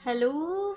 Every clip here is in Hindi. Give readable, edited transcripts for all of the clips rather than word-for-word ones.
Hello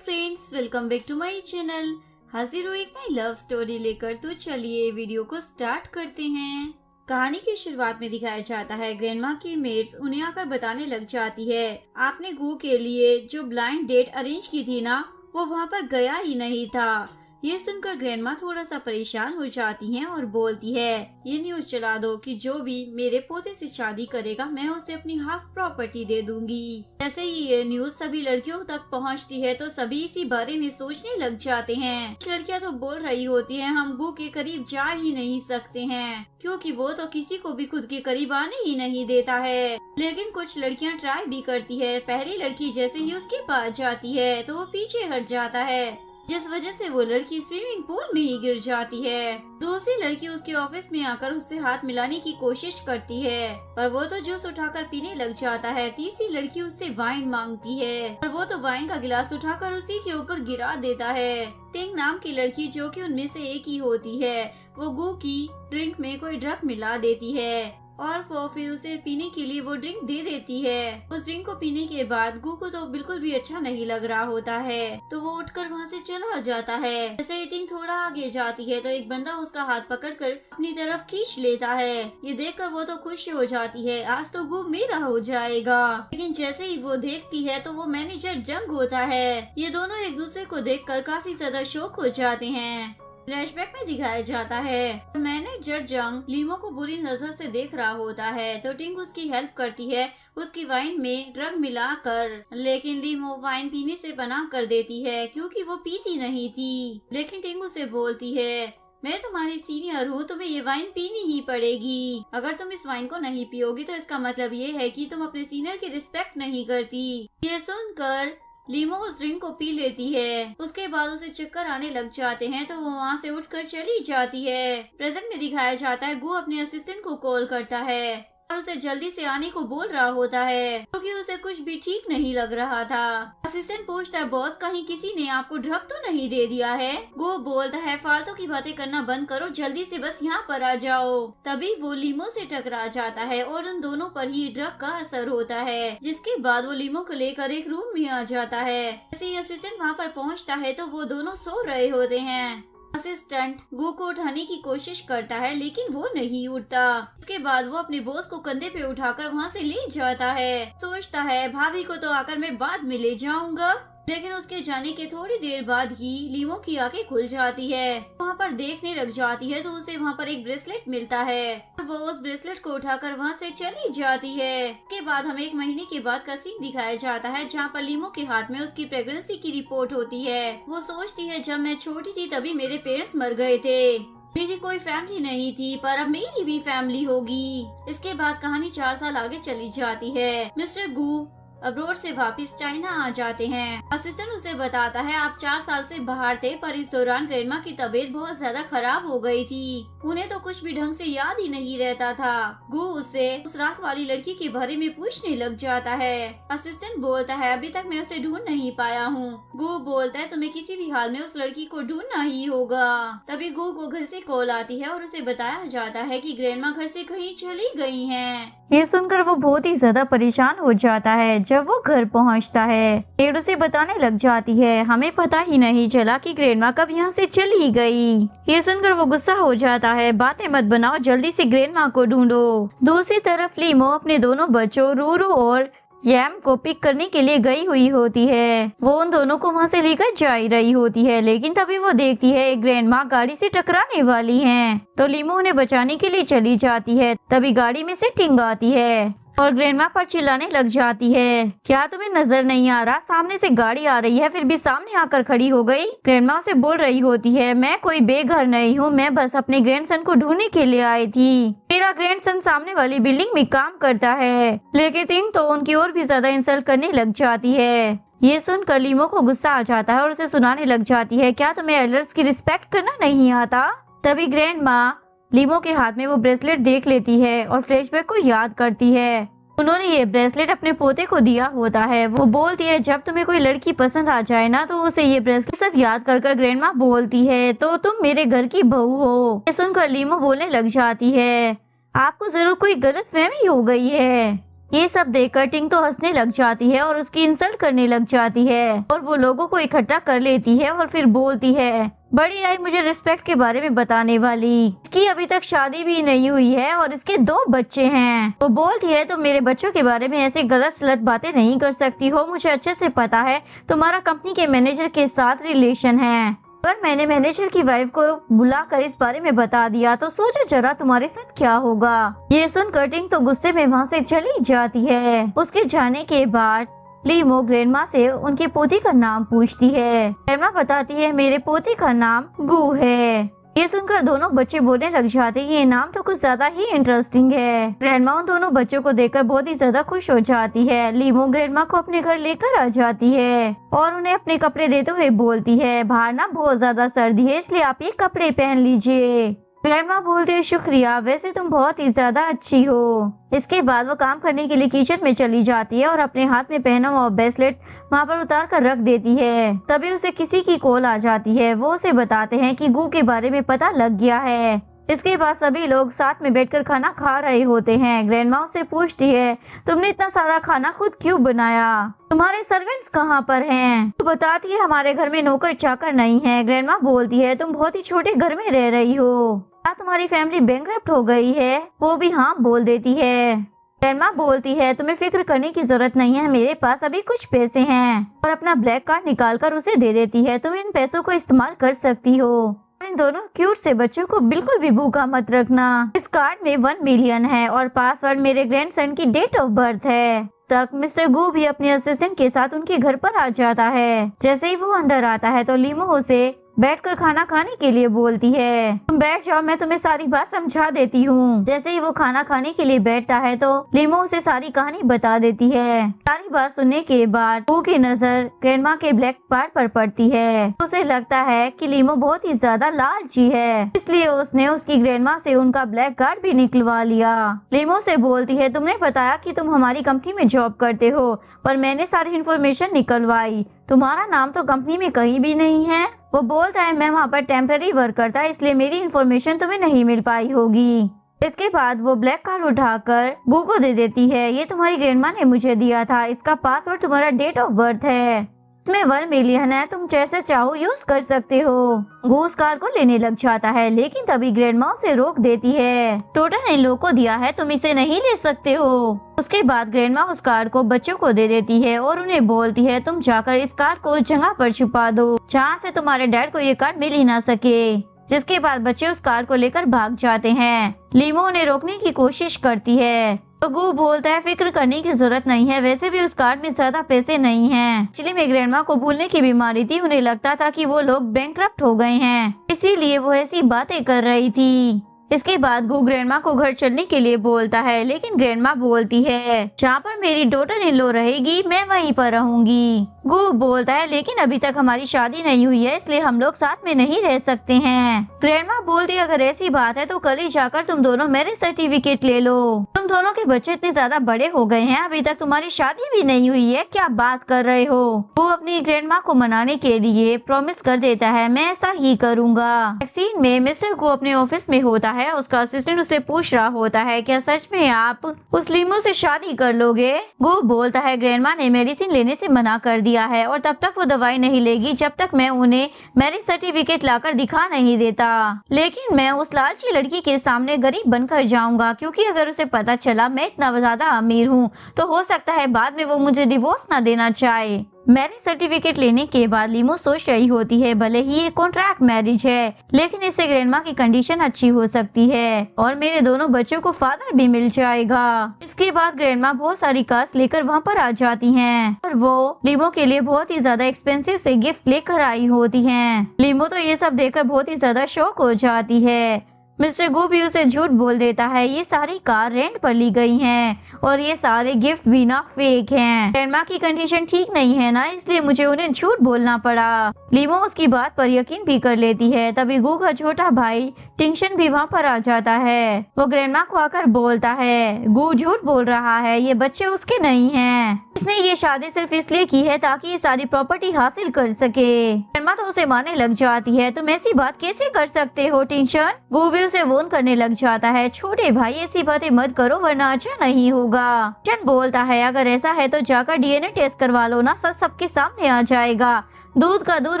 friends, welcome back to my channel. हाजिर हूँ एक नई लव स्टोरी लेकर। तो चलिए वीडियो को स्टार्ट करते हैं। कहानी की शुरुआत में दिखाया जाता है ग्रैंडमा की मेड्स उन्हें आकर बताने लग जाती है, आपने गू के लिए जो ब्लाइंड डेट अरेंज की थी ना, वो वहाँ पर गया ही नहीं था। ये सुनकर ग्रैंडमा थोड़ा सा परेशान हो जाती हैं और बोलती है, ये न्यूज चला दो कि जो भी मेरे पोते से शादी करेगा मैं उसे अपनी हाफ प्रॉपर्टी दे दूंगी। जैसे ही ये न्यूज सभी लड़कियों तक पहुंचती है तो सभी इसी बारे में सोचने लग जाते हैं। कुछ लड़कियां तो बोल रही होती हैं, हम गू के करीब जा ही नहीं सकते हैं क्योंकि वो तो किसी को भी खुद के करीब आने ही नहीं देता है। लेकिन कुछ लड़कियां ट्राई भी करती है। पहली लड़की जैसे ही उसके पास जाती है तो वो पीछे हट जाता है, जिस वजह से वो लड़की स्विमिंग पूल में ही गिर जाती है। दूसरी लड़की उसके ऑफिस में आकर उससे हाथ मिलाने की कोशिश करती है, पर वो तो जूस उठाकर पीने लग जाता है। तीसरी लड़की उससे वाइन मांगती है, पर वो तो वाइन का गिलास उठाकर उसी के ऊपर गिरा देता है। टिंग नाम की लड़की, जो कि उनमें से एक ही होती है, वो गू की ड्रिंक में कोई ड्रग मिला देती है और वो फिर उसे पीने के लिए वो ड्रिंक दे देती है। उस ड्रिंक को पीने के बाद गू को तो बिल्कुल भी अच्छा नहीं लग रहा होता है, तो वो उठकर वहाँ से चला जाता है। जैसे ही टिंग थोड़ा आगे जाती है तो एक बंदा उसका हाथ पकड़कर अपनी तरफ खींच लेता है। ये देखकर वो तो खुश हो जाती है, आज तो गू मेरा हो जाएगा। लेकिन जैसे ही वो देखती है तो वो मैनेजर जंग होता है। ये दोनों एक दूसरे को देखकर काफी ज्यादा शॉक हो जाते हैं। फ्लैशबैक में दिखाया जाता है मैनेजर जंग लीमो को बुरी नजर से देख रहा होता है, तो टिंग उसकी हेल्प करती है उसकी वाइन में ड्रग मिलाकर। लेकिन लीमो वाइन पीने से मना कर देती है क्योंकि वो पीती नहीं थी। लेकिन टिंग उसे बोलती है, मैं तुम्हारी सीनियर हूँ, तुम्हें ये वाइन पीनी ही पड़ेगी। अगर तुम इस वाइन को नहीं पियोगी तो इसका मतलब ये है कि तुम अपने सीनियर की रिस्पेक्ट नहीं करती। ये सुनकर लीमो उस ड्रिंक को पी लेती है। उसके बाद उसे चक्कर आने लग जाते हैं तो वो वहाँ से उठकर चली जाती है। प्रेजेंट में दिखाया जाता है गू अपने असिस्टेंट को कॉल करता है और उसे जल्दी से आने को बोल रहा होता है क्योंकि उसे कुछ भी ठीक नहीं लग रहा था। असिस्टेंट पूछता है, बॉस कहीं किसी ने आपको ड्रग तो नहीं दे दिया है? गो बोलता है, फालतू की बातें करना बंद करो, जल्दी से बस यहाँ पर आ जाओ। तभी वो लीमो से टकरा जाता है और उन दोनों पर ही ड्रग का असर होता है, जिसके बाद वो लीमो को लेकर एक रूम में आ जाता है। जैसे ही असिस्टेंट वहाँ पर पहुँचता है तो वो दोनों सो रहे होते हैं। असिस्टेंट गू को उठाने की कोशिश करता है लेकिन वो नहीं उठता। उसके बाद वो अपने बॉस को कंधे पे उठाकर वहाँ से ले जाता है। सोचता है भाभी को तो आकर मैं बाद में ले जाऊंगा। लेकिन उसके जाने के थोड़ी देर बाद ही लीमो की आंखें खुल जाती है। वहाँ पर देखने लग जाती है तो उसे वहाँ पर एक ब्रेसलेट मिलता है और वो उस ब्रेसलेट को उठाकर वहाँ से चली जाती है। उसके बाद हमें 1 महीने के बाद का सीन दिखाया जाता है जहाँ पर लीमो के हाथ में उसकी प्रेगनेंसी की रिपोर्ट होती है। वो सोचती है, जब मैं छोटी थी तभी मेरे पेरेंट्स मर गए थे, मेरी कोई फैमिली नहीं थी, पर अब मेरी भी फैमिली होगी। इसके बाद कहानी 4 साल आगे चली जाती है। मिस्टर गू अब्रोड से वापस चाइना आ जाते हैं। असिस्टेंट उसे बताता है, आप 4 साल से बाहर थे, पर इस दौरान ग्रैंडमा की तबीयत बहुत ज्यादा खराब हो गई थी। उन्हें तो कुछ भी ढंग से याद ही नहीं रहता था। गू उससे उस रात वाली लड़की के बारे में पूछने लग जाता है। असिस्टेंट बोलता है, अभी तक मैं उसे ढूंढ नहीं पाया हूँ। गू बोलता है, तुम्हें किसी भी हाल में उस लड़की को ढूंढना ही होगा। तभी गू को घर से कॉल आती है और उसे बताया जाता है कि ग्रैंडमा घर से कहीं चली गई हैं। ये सुनकर वो बहुत ही ज्यादा परेशान हो जाता है। जब वो घर पहुंचता है, पेड़ उसे बताने लग जाती है, हमें पता ही नहीं चला कि ग्रैंडमा कब यहाँ से चली गई। ये सुनकर वो गुस्सा हो जाता है, बातें मत बनाओ, जल्दी से ग्रैंडमा को ढूंढो। दूसरी तरफ लीमो अपने दोनों बच्चों रूरू और यैम को पिक करने के लिए गई हुई होती है। वो उन दोनों को वहाँ से लेकर जा ही रही होती है, लेकिन तभी वो देखती है एक ग्रैंडमा गाड़ी से टकराने वाली हैं। तो लीमो उन्हें बचाने के लिए चली जाती है। तभी गाड़ी में से टिंग आती है और ग्रैंडमा पर चिल्लाने लग जाती है, क्या तुम्हें नजर नहीं आ रहा, सामने से गाड़ी आ रही है, फिर भी सामने आकर खड़ी हो गई। ग्रैंडमा उसे बोल रही होती है, मैं कोई बेघर नहीं हूँ, मैं बस अपने ग्रैंडसन को ढूंढने के लिए आई थी। मेरा ग्रैंडसन सामने वाली बिल्डिंग में काम करता है। लेकिन टिंग तो उनकी और भी ज्यादा इंसल्ट करने लग जाती है। ये सुनकर लीमो को गुस्सा आ जाता है और उसे सुनाने लग जाती है, क्या तुम्हें एल्डर्स की रिस्पेक्ट करना नहीं आता? तभी ग्रैंडमा लीमो के हाथ में वो ब्रेसलेट देख लेती है और फ्लैशबैक को याद करती है। उन्होंने ये ब्रेसलेट अपने पोते को दिया होता है। वो बोलती है, जब तुम्हें कोई लड़की पसंद आ जाए ना तो उसे ये ब्रेसलेट सब याद कर ग्रैंडमा बोलती है, तो तुम मेरे घर की बहू हो। ये सुनकर लीमो बोलने लग जाती है, आपको जरूर कोई गलतफहमी हो गई है। ये सब देखकर टिंग तो हंसने लग जाती है और उसकी इंसल्ट करने लग जाती है और वो लोगों को इकट्ठा कर लेती है और फिर बोलती है, बड़ी आई मुझे रिस्पेक्ट के बारे में बताने वाली। इसकी अभी तक शादी भी नहीं हुई है और इसके 2 बच्चे हैं। वो बोलती है तो मेरे बच्चों के बारे में ऐसे गलत सलत बातें नहीं कर सकती हो। मुझे अच्छे से पता है तुम्हारा कंपनी के मैनेजर के साथ रिलेशन है। अगर मैंने मैनेजर की वाइफ को बुलाकर इस बारे में बता दिया तो सोचो जरा तुम्हारे साथ क्या होगा। ये सुनकर टिंग तो गुस्से में वहाँ से चली जाती है। उसके जाने के बाद लीमो ग्रैंडमा से उनकी पोती का नाम पूछती है। ग्रैंडमा बताती है मेरे पोती का नाम गू है। ये सुनकर दोनों बच्चे बोलने लग जाते हैं, ये नाम तो कुछ ज्यादा ही इंटरेस्टिंग है। ग्रैंडमा उन दोनों बच्चों को देखकर बहुत ही ज्यादा खुश हो जाती है। लीमो ग्रैंडमा को अपने घर लेकर आ जाती है और उन्हें अपने कपड़े देते हुए बोलती है, बाहर ना बहुत ज्यादा सर्दी है इसलिए आप ये कपड़े पहन लीजिए। ग्रैंडमा बोलते हैं, शुक्रिया, वैसे तुम बहुत ही ज्यादा अच्छी हो। इसके बाद वो काम करने के लिए किचन में चली जाती है और अपने हाथ में पहना हुआ ब्रेसलेट वहाँ पर उतार कर रख देती है। तभी उसे किसी की कॉल आ जाती है। वो उसे बताते हैं कि गू के बारे में पता लग गया है। इसके बाद सभी लोग साथ में बैठकर खाना खा रहे होते हैं। ग्रैंडमा उससे पूछती है, तुमने इतना सारा खाना खुद क्यों बनाया? तुम्हारे सर्वेंट्स कहाँ पर हैं? तो बताती है हमारे घर में नौकर चाकर नहीं है। ग्रैंडमा बोलती है तुम बहुत ही छोटे घर में रह रही हो, क्या तुम्हारी फैमिली बैंकरप्ट हो गई है? वो भी हाँ बोल देती है। ग्रैंडमा बोलती है तुम्हें फिक्र करने की जरूरत नहीं है, मेरे पास अभी कुछ पैसे हैं, और अपना ब्लैक कार्ड निकालकर उसे दे देती है। तुम इन पैसों को इस्तेमाल कर सकती हो। इन दोनों क्यूट से बच्चों को बिल्कुल भी भूखा मत रखना। इस कार्ड में 1 मिलियन है और पासवर्ड मेरे ग्रैंडसन की डेट ऑफ बर्थ है। तक मिस्टर गू भी अपने असिस्टेंट के साथ उनके घर पर आ जाता है। जैसे ही वो अंदर आता है तो लीमो उसे बैठकर खाना खाने के लिए बोलती है। तुम बैठ जाओ, मैं तुम्हें सारी बात समझा देती हूँ। जैसे ही वो खाना खाने के लिए बैठता है तो लीमो उसे सारी कहानी बता देती है। सारी बात सुनने के बाद गू की नजर ग्रैंडमा के ब्लैक कार्ड पर पड़ती है। उसे लगता है कि लीमो बहुत ही ज्यादा लालची है, इसलिए उसने उसकी ग्रैंडमा से उनका ब्लैक कार्ड भी निकलवा लिया। लीमो से बोलती है तुमने बताया कि तुम हमारी कंपनी में जॉब करते हो, पर मैंने सारी इन्फॉर्मेशन निकलवाई, तुम्हारा नाम तो कंपनी में कहीं भी नहीं है। वो बोलता है मैं वहाँ पर टेम्पररी वर्कर था इसलिए मेरी इन्फॉर्मेशन तुम्हें नहीं मिल पाई होगी। इसके बाद वो ब्लैक कार्ड उठाकर गू को दे देती है। ये तुम्हारी ग्रैंडमा ने मुझे दिया था, इसका पासवर्ड तुम्हारा डेट ऑफ बर्थ है, इसमें 1 मिलियन है, तुम जैसे चाहो यूज कर सकते हो। गू उस कार को लेने लग जाता है लेकिन तभी ग्रैंडमा उसे रोक देती है। टोटल इन लोगों को दिया है, तुम इसे नहीं ले सकते हो। उसके बाद ग्रैंडमा उस कार्ड को बच्चों को दे देती है और उन्हें बोलती है तुम जाकर इस कार्ड को उस जगह पर छुपा दो जहाँ से तुम्हारे डैड को ये कार्ड मिल ही ना सके। जिसके बाद बच्चे उस कार्ड को लेकर भाग जाते हैं। लीमो उन्हें रोकने की कोशिश करती है तो गू बोलता है फिक्र करने की जरूरत नहीं है, वैसे भी उस कार्ड में ज्यादा पैसे नहीं हैं। एक्चुअली में ग्रैंडमा को भूलने की बीमारी थी, उन्हें लगता था कि वो लोग बैंकरप्ट हो गए हैं, इसीलिए वो ऐसी बातें कर रही थी। इसके बाद गू ग्रैंडमा को घर चलने के लिए बोलता है लेकिन ग्रैंडमा बोलती है जहाँ पर मेरी डॉटर इन लॉ रहेगी मैं वहीं पर रहूंगी। गू बोलता है लेकिन अभी तक हमारी शादी नहीं हुई है इसलिए हम लोग साथ में नहीं रह सकते हैं। ग्रैंडमा बोलती है अगर ऐसी बात है तो कल ही जाकर तुम दोनों मैरिज सर्टिफिकेट ले लो। तुम दोनों के बच्चे इतने ज्यादा बड़े हो गए हैं, अभी तक तुम्हारी शादी भी नहीं हुई है, क्या बात कर रहे हो। वो अपनी ग्रैंडमा को मनाने के लिए प्रॉमिस कर देता है मैं ऐसा ही करूँगा। सीन में मिस्टर गू अपने ऑफिस में होता है। उसका असिस्टेंट उसे पूछ रहा होता है क्या सच में आप उस लीमो से शादी कर लोगे। गू बोलता है ग्रैंडमा ने मेडिसिन लेने से मना कर दिया है और तब तक वो दवाई नहीं लेगी जब तक मैं उन्हें मैरिज सर्टिफिकेट लाकर दिखा नहीं देता। लेकिन मैं उस लालची लड़की के सामने गरीब बनकर जाऊंगा क्योंकि अगर उसे पता चला मैं इतना ज्यादा अमीर हूँ तो हो सकता है बाद में वो मुझे डिवोर्स ना देना चाहे। मैरिज सर्टिफिकेट लेने के बाद लीमो सोच रही होती है भले ही ये कॉन्ट्रैक्ट मैरिज है लेकिन इससे ग्रैंडमा की कंडीशन अच्छी हो सकती है और मेरे दोनों बच्चों को फादर भी मिल जाएगा। इसके बाद ग्रैंडमा बहुत सारी कार्स लेकर वहाँ पर आ जाती हैं और वो लीमो के लिए बहुत ही ज्यादा एक्सपेंसिव से गिफ्ट लेकर आई होती हैं। लीमो तो ये सब देखकर बहुत ही ज्यादा शॉक हो जाती है। मिस्टर गू भी उसे झूठ बोल देता है ये सारी कार रेंट पर ली गई हैं और ये सारे गिफ्ट भी ना फेक हैं। ग्रैंडमा की कंडीशन ठीक नहीं है ना इसलिए मुझे उन्हें झूठ बोलना पड़ा। लीमो उसकी बात पर यकीन भी कर लेती है। तभी गू का छोटा भाई टिंगशन भी वहाँ पर आ जाता है। वो ग्रैंडमा को आकर बोलता है गू झूठ बोल रहा है, ये बच्चे उसके नहीं हैं, इसने ये शादी सिर्फ इसलिए की है ताकि ये सारी प्रॉपर्टी हासिल कर सके। ग्रैंडमा तो उसे मारने लग जाती है तुम ऐसी बात कैसे कर सकते हो टिंगशन। गू भी उसे वॉर्न करने लग जाता है, छोटे भाई ऐसी बातें मत करो वरना अच्छा नहीं होगा। टिंशन बोलता है, अगर ऐसा है तो जाकर डीएनए टेस्ट करवा लो ना, सच सबके सामने आ जाएगा, दूध का दूध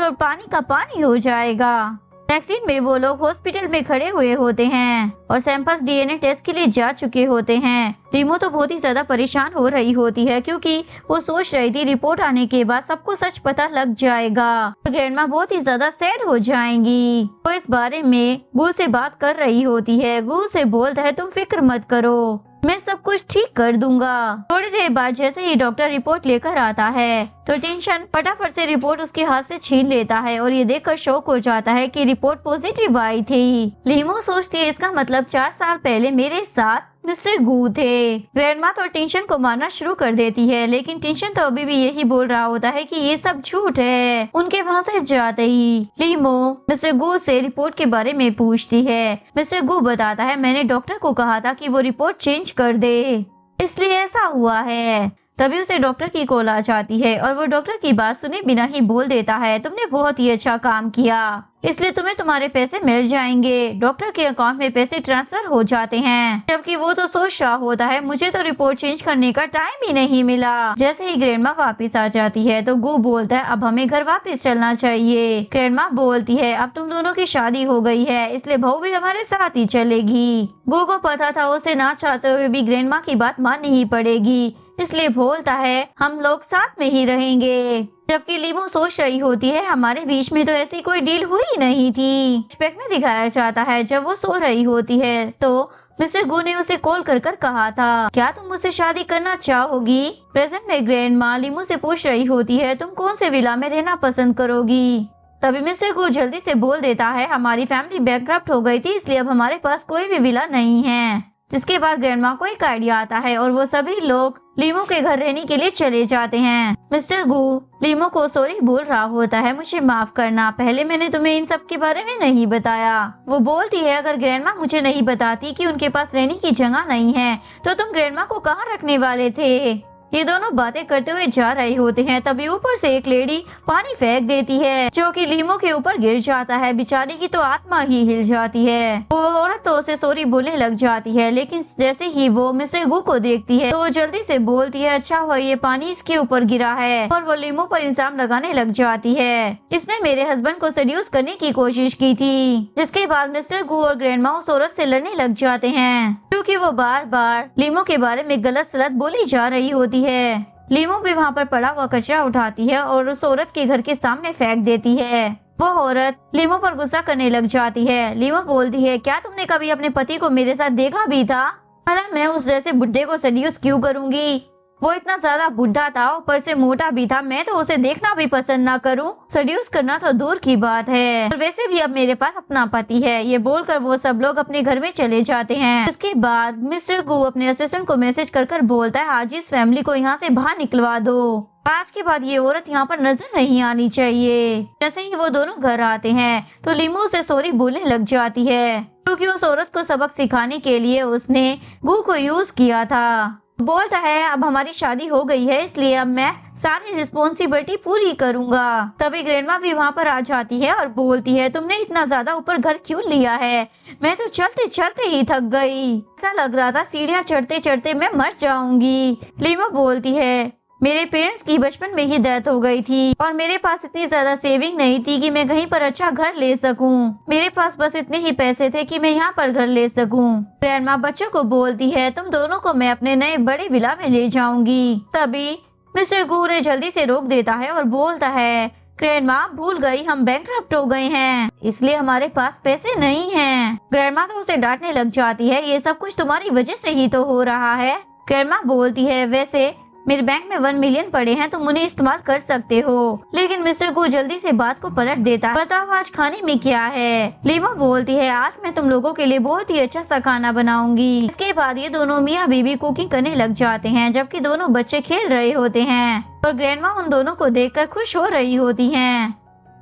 और पानी का पानी हो जाएगा। नेक्स्ट सीन में वो लोग हॉस्पिटल में खड़े हुए होते हैं और सैंपल्स डीएनए टेस्ट के लिए जा चुके होते हैं। लीमो तो बहुत ही ज्यादा परेशान हो रही होती है क्योंकि वो सोच रही थी रिपोर्ट आने के बाद सबको सच पता लग जाएगा और ग्रैंडमा बहुत ही ज्यादा सैड हो जाएंगी। वो इस बारे में गू से बात कर रही होती है। गू से बोलता है, तुम फिक्र मत करो, मैं सब कुछ ठीक कर दूंगा। थोड़ी देर बाद जैसे ही डॉक्टर रिपोर्ट लेकर आता है तो टेंशन फटाफट से रिपोर्ट उसके हाथ से छीन लेता है और ये देखकर शॉक हो जाता है कि रिपोर्ट पॉजिटिव आई थी। लीमो सोचती है इसका मतलब 4 साल पहले मेरे साथ मिस्टर गू थे। ग्रैंडमा तो टेंशन को मारना शुरू कर देती है, लेकिन टेंशन तो अभी भी यही बोल रहा होता है कि ये सब झूठ है। उनके वहाँ से जाते ही लीमो मिस्टर गू से रिपोर्ट के बारे में पूछती है। मिस्टर गू बताता है, मैंने डॉक्टर को कहा था कि वो रिपोर्ट चेंज कर दे, इसलिए ऐसा हुआ है। तभी उसे डॉक्टर की कॉल आ जाती है और वो डॉक्टर की बात सुने बिना ही बोल देता है, तुमने बहुत ही अच्छा काम किया, इसलिए तुम्हें तुम्हारे पैसे मिल जाएंगे। डॉक्टर के अकाउंट में पैसे ट्रांसफर हो जाते हैं, जबकि वो तो सोच रहा होता है मुझे तो रिपोर्ट चेंज करने का टाइम ही नहीं मिला। जैसे ही ग्रैंडमा वापस आ जाती है तो गू बोलता है, अब हमें घर वापस चलना चाहिए। ग्रैंडमा बोलती है, अब तुम दोनों की शादी हो गई है, इसलिए बहू भी हमारे साथ ही चलेगी। गू को पता था उसे ना चाहते हुए भी ग्रैंडमा की बात माननी ही पड़ेगी, इसलिए बोलता है हम लोग साथ में ही रहेंगे। जबकि लीमो सोच रही होती है, हमारे बीच में तो ऐसी कोई डील हुई नहीं थी। फ्लैशबैक में दिखाया जाता है जब वो सो रही होती है तो मिस्टर गू ने उसे कॉल कर कहा था, क्या तुम मुझसे शादी करना चाहोगी। प्रेजेंट में ग्रैंडमा लीमो से पूछ रही होती है, तुम कौन से विला में रहना पसंद करोगी। तभी मिस्टर गू जल्दी से बोल देता है, हमारी फैमिली बैंकक्रप्ट हो गई थी, इसलिए अब हमारे पास कोई भी विला नहीं है। जिसके बाद ग्रैंडमा को एक आइडिया आता है और वो सभी लोग लीमो के घर रहने के लिए चले जाते हैं। मिस्टर गू लीमो को सॉरी बोल रहा होता है, मुझे माफ करना, पहले मैंने तुम्हें इन सब के बारे में नहीं बताया। वो बोलती है, अगर ग्रैंडमा मुझे नहीं बताती कि उनके पास रहने की जगह नहीं है तो तुम ग्रैंडमा को कहाँ रखने वाले थे। ये दोनों बातें करते हुए जा रहे होते हैं, तभी ऊपर से एक लेडी पानी फेंक देती है जो कि लीमो के ऊपर गिर जाता है। बेचारी की तो आत्मा ही हिल जाती है। वो औरत तो उसे सॉरी बोलने लग जाती है, लेकिन जैसे ही वो मिस्टर गू को देखती है तो वो जल्दी से बोलती है, अच्छा हुआ ये पानी इसके ऊपर गिरा है, और वो लीमो पर इल्जाम लगाने लग जाती है, इसने मेरे हस्बैंड को सेड्यूस करने की कोशिश की थी। जिसके बाद मिस्टर गू और ग्रैंडमा उस औरत से लड़ने लग जाते हैं क्योंकि वो बार बार लीमो के बारे में गलत सलत बोली जा रही होती है। लीमो भी वहाँ पर पड़ा हुआ कचरा उठाती है और उस औरत के घर के सामने फेंक देती है। वो औरत लीमो पर गुस्सा करने लग जाती है। लीमो बोलती है, क्या तुमने कभी अपने पति को मेरे साथ देखा भी था। अरे मैं उस जैसे बुड्ढे को सेड्यूस क्यों करूंगी, वो इतना ज्यादा बुढ़ा था, ऊपर से मोटा भी था, मैं तो उसे देखना भी पसंद ना करूं, सेड्यूस करना तो दूर की बात है, और वैसे भी अब मेरे पास अपना पति है। ये बोलकर वो सब लोग अपने घर में चले जाते हैं। इसके बाद मिस्टर गू अपने असिस्टेंट को मैसेज कर बोलता है, आज इस फैमिली को यहाँ से बाहर निकलवा दो, आज के बाद ये औरत यहाँ पर नजर नहीं आनी चाहिए। जैसे ही वो दोनों घर आते हैं तो लीमो से सॉरी बोलने लग जाती है क्योंकि उस औरत को सबक सिखाने के लिए उसने गू को यूज किया था। बोलता है, अब हमारी शादी हो गई है, इसलिए अब मैं सारी रिस्पॉन्सिबिलिटी पूरी करूंगा। तभी ग्रैंडमा भी वहाँ पर आ जाती है और बोलती है, तुमने इतना ज्यादा ऊपर घर क्यों लिया है, मैं तो चलते चलते ही थक गई, ऐसा लग रहा था सीढ़ियाँ चढ़ते चढ़ते मैं मर जाऊंगी। लीमा बोलती है, मेरे पेरेंट्स की बचपन में ही डेथ हो गई थी और मेरे पास इतनी ज्यादा सेविंग नहीं थी कि मैं कहीं पर अच्छा घर ले सकूं। मेरे पास बस इतने ही पैसे थे कि मैं यहाँ पर घर ले सकूं। ग्रैंडमा बच्चों को बोलती है, तुम दोनों को मैं अपने नए बड़े विला में ले जाऊंगी। तभी मिस्टर गू ने जल्दी से रोक देता है और बोलता है, ग्रैंडमा भूल गई, हम बैंकक्रप्ट हो गए हैं, इसलिए हमारे पास पैसे नहीं हैं। ग्रैंडमा तो उसे डांटने लग जाती है, ये सब कुछ तुम्हारी वजह से ही तो हो रहा है। ग्रैंडमा बोलती है, वैसे मेरे बैंक में 1 मिलियन पड़े हैं, तुम उन्हें इस्तेमाल कर सकते हो। लेकिन मिस्टर गू जल्दी से बात को पलट देता है, बताओ आज खाने में क्या है। लीमा बोलती है, आज मैं तुम लोगों के लिए बहुत ही अच्छा सा खाना बनाऊंगी। इसके बाद ये दोनों मियाँ बीवी कुकिंग करने लग जाते हैं, जबकि दोनों बच्चे खेल रहे होते हैं और ग्रैंडमा उन दोनों को देखकर खुश हो रही होती है।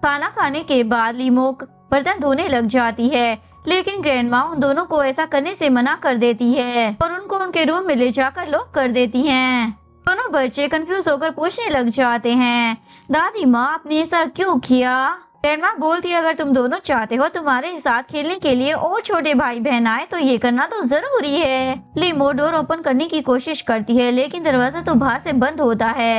खाना खाने के बाद लीमो बर्तन धोने लग जाती है, लेकिन ग्रैंडमा उन दोनों को ऐसा करने से मना कर देती है और उनको उनके रूम में ले जाकर लॉक कर देती हैं। दोनों बच्चे कंफ्यूज होकर पूछने लग जाते हैं, दादी माँ आपने ऐसा क्यों किया। ग्रैंडमा बोलती है अगर तुम दोनों चाहते हो तुम्हारे साथ खेलने के लिए और छोटे भाई बहन आए तो ये करना तो जरूरी है। लीमो डोर ओपन करने की कोशिश करती है लेकिन दरवाजा तो बाहर से बंद होता है।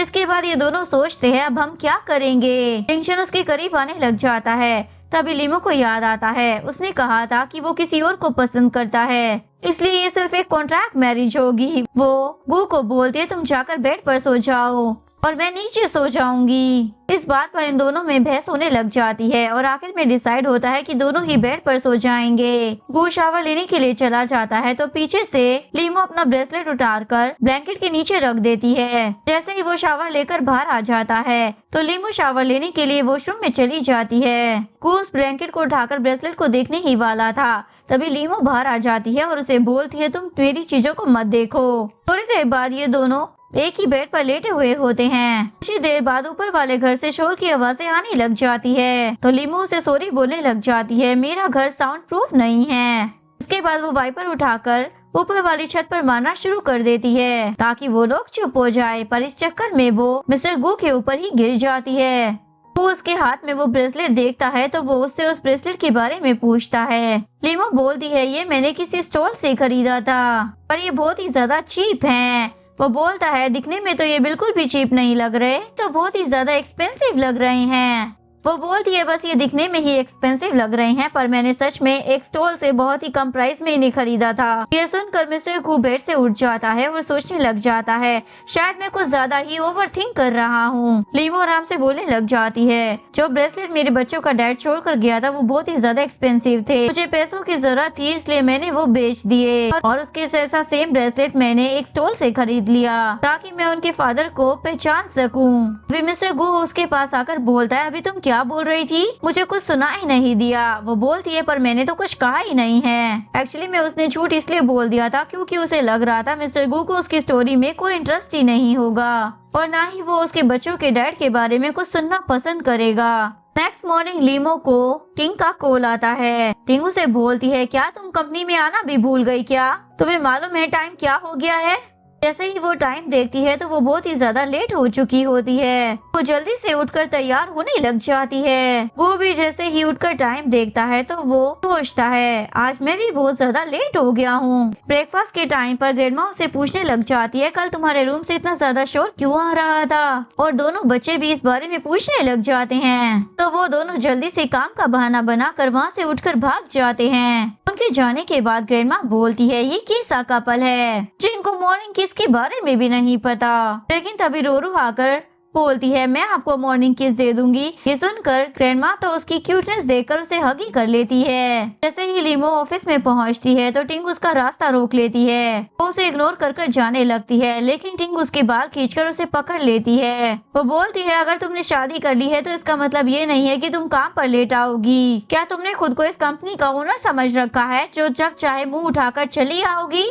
इसके बाद ये दोनों सोचते हैं अब हम क्या करेंगे। टेंशन उसके करीब आने लग जाता है। तभी लीमो को याद आता है उसने कहा था कि वो किसी और को पसंद करता है, इसलिए ये सिर्फ एक कॉन्ट्रैक्ट मैरिज होगी। वो गू को बोलती है तुम जाकर बेड पर सो जाओ और मैं नीचे सो जाऊंगी। इस बात पर इन दोनों में बहस होने लग जाती है और आखिर में डिसाइड होता है कि दोनों ही बेड पर सो जाएंगे। गू शावर लेने के लिए चला जाता है तो पीछे से लीमो अपना ब्रेसलेट उतारकर ब्लैंकेट के नीचे रख देती है। जैसे ही वो शावर लेकर बाहर आ जाता है तो लीमो शावर लेने के लिए वॉशरूम में चली जाती है। गू उस ब्लैंकेट को उठाकर ब्रेसलेट को देखने ही वाला था, तभी लीमो बाहर आ जाती है और उसे बोलती है तुम मेरी चीजों को मत देखो। थोड़ी देर बाद ये दोनों एक ही बेड पर लेटे हुए होते हैं। कुछ देर बाद ऊपर वाले घर से शोर की आवाजें आने लग जाती है तो लीमो उसे सॉरी बोलने लग जाती है, मेरा घर साउंड प्रूफ नहीं है। उसके बाद वो वाइपर उठाकर ऊपर वाली छत पर मारना शुरू कर देती है ताकि वो लोग चुप हो जाए, पर इस चक्कर में वो मिस्टर गू के ऊपर ही गिर जाती है। वो उसके हाथ में वो ब्रेसलेट देखता है तो वो उससे उस ब्रेसलेट के बारे में पूछता है। लीमो बोलती है ये मैंने किसी स्टोर से खरीदा था पर ये बहुत ही ज्यादा चीप है। वो बोलता है दिखने में तो ये बिल्कुल भी चीप नहीं लग रहे, तो बहुत ही ज्यादा एक्सपेंसिव लग रहे हैं। वो बोलती है बस ये दिखने में ही एक्सपेंसिव लग रहे हैं पर मैंने सच में एक स्टॉल से बहुत ही कम प्राइस में इन्हें खरीदा था। ये सुनकर मिस्टर गू बेड से उठ जाता है और सोचने लग जाता है शायद मैं कुछ ज्यादा ही ओवरथिंक कर रहा हूँ। लीमो आराम से बोलने लग जाती है जो ब्रेसलेट मेरे बच्चों का डैड छोड़ कर गया था वो बहुत ही ज्यादा एक्सपेंसिव थे, मुझे पैसों की जरूरत थी इसलिए मैंने वो बेच दिए और उसके जैसा सेम ब्रेसलेट मैंने एक स्टॉल से खरीद लिया ताकि मैं उनके फादर को पहचान सकूँ। अभी मिस्टर गू उसके पास आकर बोलता है अभी तुम क्या बोल रही थी, मुझे कुछ सुना ही नहीं दिया। वो बोलती है पर मैंने तो कुछ कहा ही नहीं है। एक्चुअली मैं उसने झूठ इसलिए बोल दिया था क्योंकि उसे लग रहा था मिस्टर गू को उसकी स्टोरी में कोई इंटरेस्ट ही नहीं होगा और ना ही वो उसके बच्चों के डैड के बारे में कुछ सुनना पसंद करेगा। नेक्स्ट मॉर्निंग लीमो को टिंग का कॉल आता है। टिंग उसे बोलती है क्या तुम कंपनी में आना भी भूल गई क्या, तुम्हें मालूम है टाइम क्या हो गया है। जैसे ही वो टाइम देखती है तो वो बहुत ही ज्यादा लेट हो चुकी होती है। वो जल्दी से उठकर तैयार होने लग जाती है। वो भी जैसे ही उठकर टाइम देखता है तो वो सोचता है आज मैं भी बहुत ज्यादा लेट हो गया हूँ। ब्रेकफास्ट के टाइम पर ग्रैंडमा उससे पूछने लग जाती है कल तुम्हारे रूम से इतना ज्यादा शोर क्यों आ रहा था, और दोनों बच्चे भी इस बारे में पूछने लग जाते हैं। तो वो दोनों जल्दी से काम का बहाना बनाकर वहाँ से उठकर भाग जाते हैं। उनके जाने के बाद ग्रैंडमा बोलती है ये कैसा कपल है जिनको मॉर्निंग किस के बारे में भी नहीं पता। लेकिन तभी रोरू आकर बोलती है मैं आपको मॉर्निंग किस दे दूंगी। ये सुनकर ग्रैंडमा तो उसकी क्यूटनेस देखकर उसे हगी कर लेती है। जैसे ही लीमो ऑफिस में पहुंचती है तो टिंग उसका रास्ता रोक लेती है। वो उसे इग्नोर कर जाने लगती है लेकिन टिंग उसके बाल खींचकर उसे पकड़ लेती है। वो बोलती है अगर तुमने शादी कर ली है तो इसका मतलब ये नहीं है कि तुम काम पर लेट आओगी। क्या तुमने खुद को इस कंपनी का ओनर समझ रखा है जो जब चाहे मुँह उठाकर चली आओगी।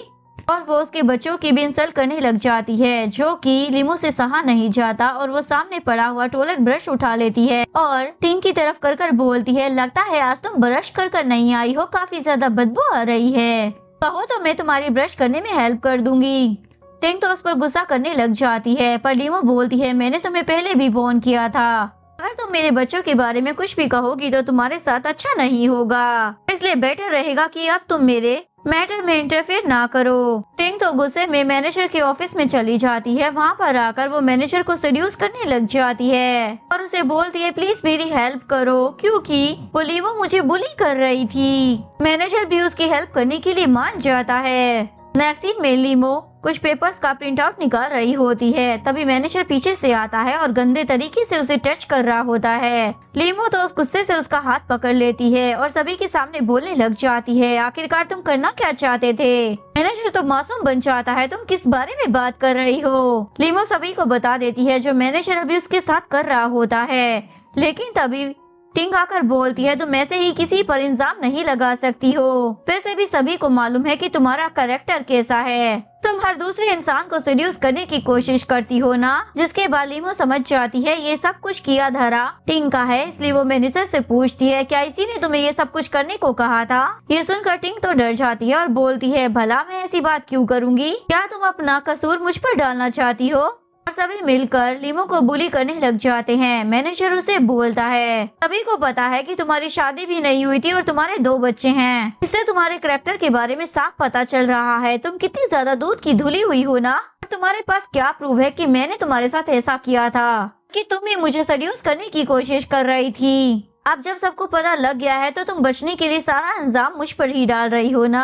और वो उसके बच्चों की भी इंसल्ट करने लग जाती है जो कि लीमो से सहा नहीं जाता और वो सामने पड़ा हुआ टॉयलेट ब्रश उठा लेती है और टिंग की तरफ कर बोलती है लगता है आज तुम ब्रश कर नहीं आई हो, काफी ज्यादा बदबू आ रही है, कहो तो मैं तुम्हारी ब्रश करने में हेल्प कर दूंगी। टिंग तो उस पर गुस्सा करने लग जाती है पर लीमो बोलती है मैंने तुम्हें पहले भी वार्न किया था, अगर तुम मेरे बच्चों के बारे में कुछ भी कहोगी तो तुम्हारे साथ अच्छा नहीं होगा, इसलिए बेटर रहेगा कि अब तुम मेरे मैटर में इंटरफेयर ना करो। टिंग तो गुस्से में मैनेजर के ऑफिस में चली जाती है। वहाँ पर आकर वो मैनेजर को सेड्यूस करने लग जाती है और उसे बोलती है प्लीज मेरी हेल्प करो क्योंकि वो लीमो मुझे बुली कर रही थी। मैनेजर भी उसकी हेल्प करने के लिए मान जाता है। नेक्स्ट सीन में लीमो कुछ पेपर्स का प्रिंट आउट निकाल रही होती है। तभी मैनेजर पीछे से आता है और गंदे तरीके से उसे टच कर रहा होता है। लीमो तो उस गुस्से से उसका हाथ पकड़ लेती है और सभी के सामने बोलने लग जाती है आखिरकार तुम करना क्या चाहते थे। मैनेजर तो मासूम बन जाता है, तुम किस बारे में बात कर रही हो। लीमो सभी को बता देती है जो मैनेजर अभी उसके साथ कर रहा होता है। लेकिन तभी टिंग आकर बोलती है तुम ऐसे ही किसी पर इल्जाम नहीं लगा सकती हो, वैसे भी सभी को मालूम है कि तुम्हारा कैरेक्टर कैसा है, तुम हर दूसरे इंसान को सेड्यूस करने की कोशिश करती हो ना। जिसके बाद लीमो समझ जाती है ये सब कुछ किया धरा टिंग का है, इसलिए वो मैनेजर से पूछती है क्या इसी ने तुम्हें ये सब कुछ करने को कहा था। ये सुनकर टिंग तो डर जाती है और बोलती है भला मैं ऐसी बात क्यों करूँगी, क्या तुम अपना कसूर मुझ पर डालना चाहती हो। और सभी मिलकर लीमो को बुली करने लग जाते हैं। मैनेजर उसे बोलता है, सभी को पता है कि तुम्हारी शादी भी नहीं हुई थी और तुम्हारे 2 बच्चे हैं। इससे तुम्हारे करैक्टर के बारे में साफ पता चल रहा है। तुम कितनी ज्यादा दूध की धुली हुई हो ना। तुम्हारे पास क्या प्रूफ है कि मैंने तुम्हारे साथ ऐसा किया था, कि तुम ही मुझे सड्यूस करने की कोशिश कर रही थी। अब जब सबको पता लग गया है तो तुम बचने के लिए सारा इल्जाम मुझ पर ही डाल रही हो ना।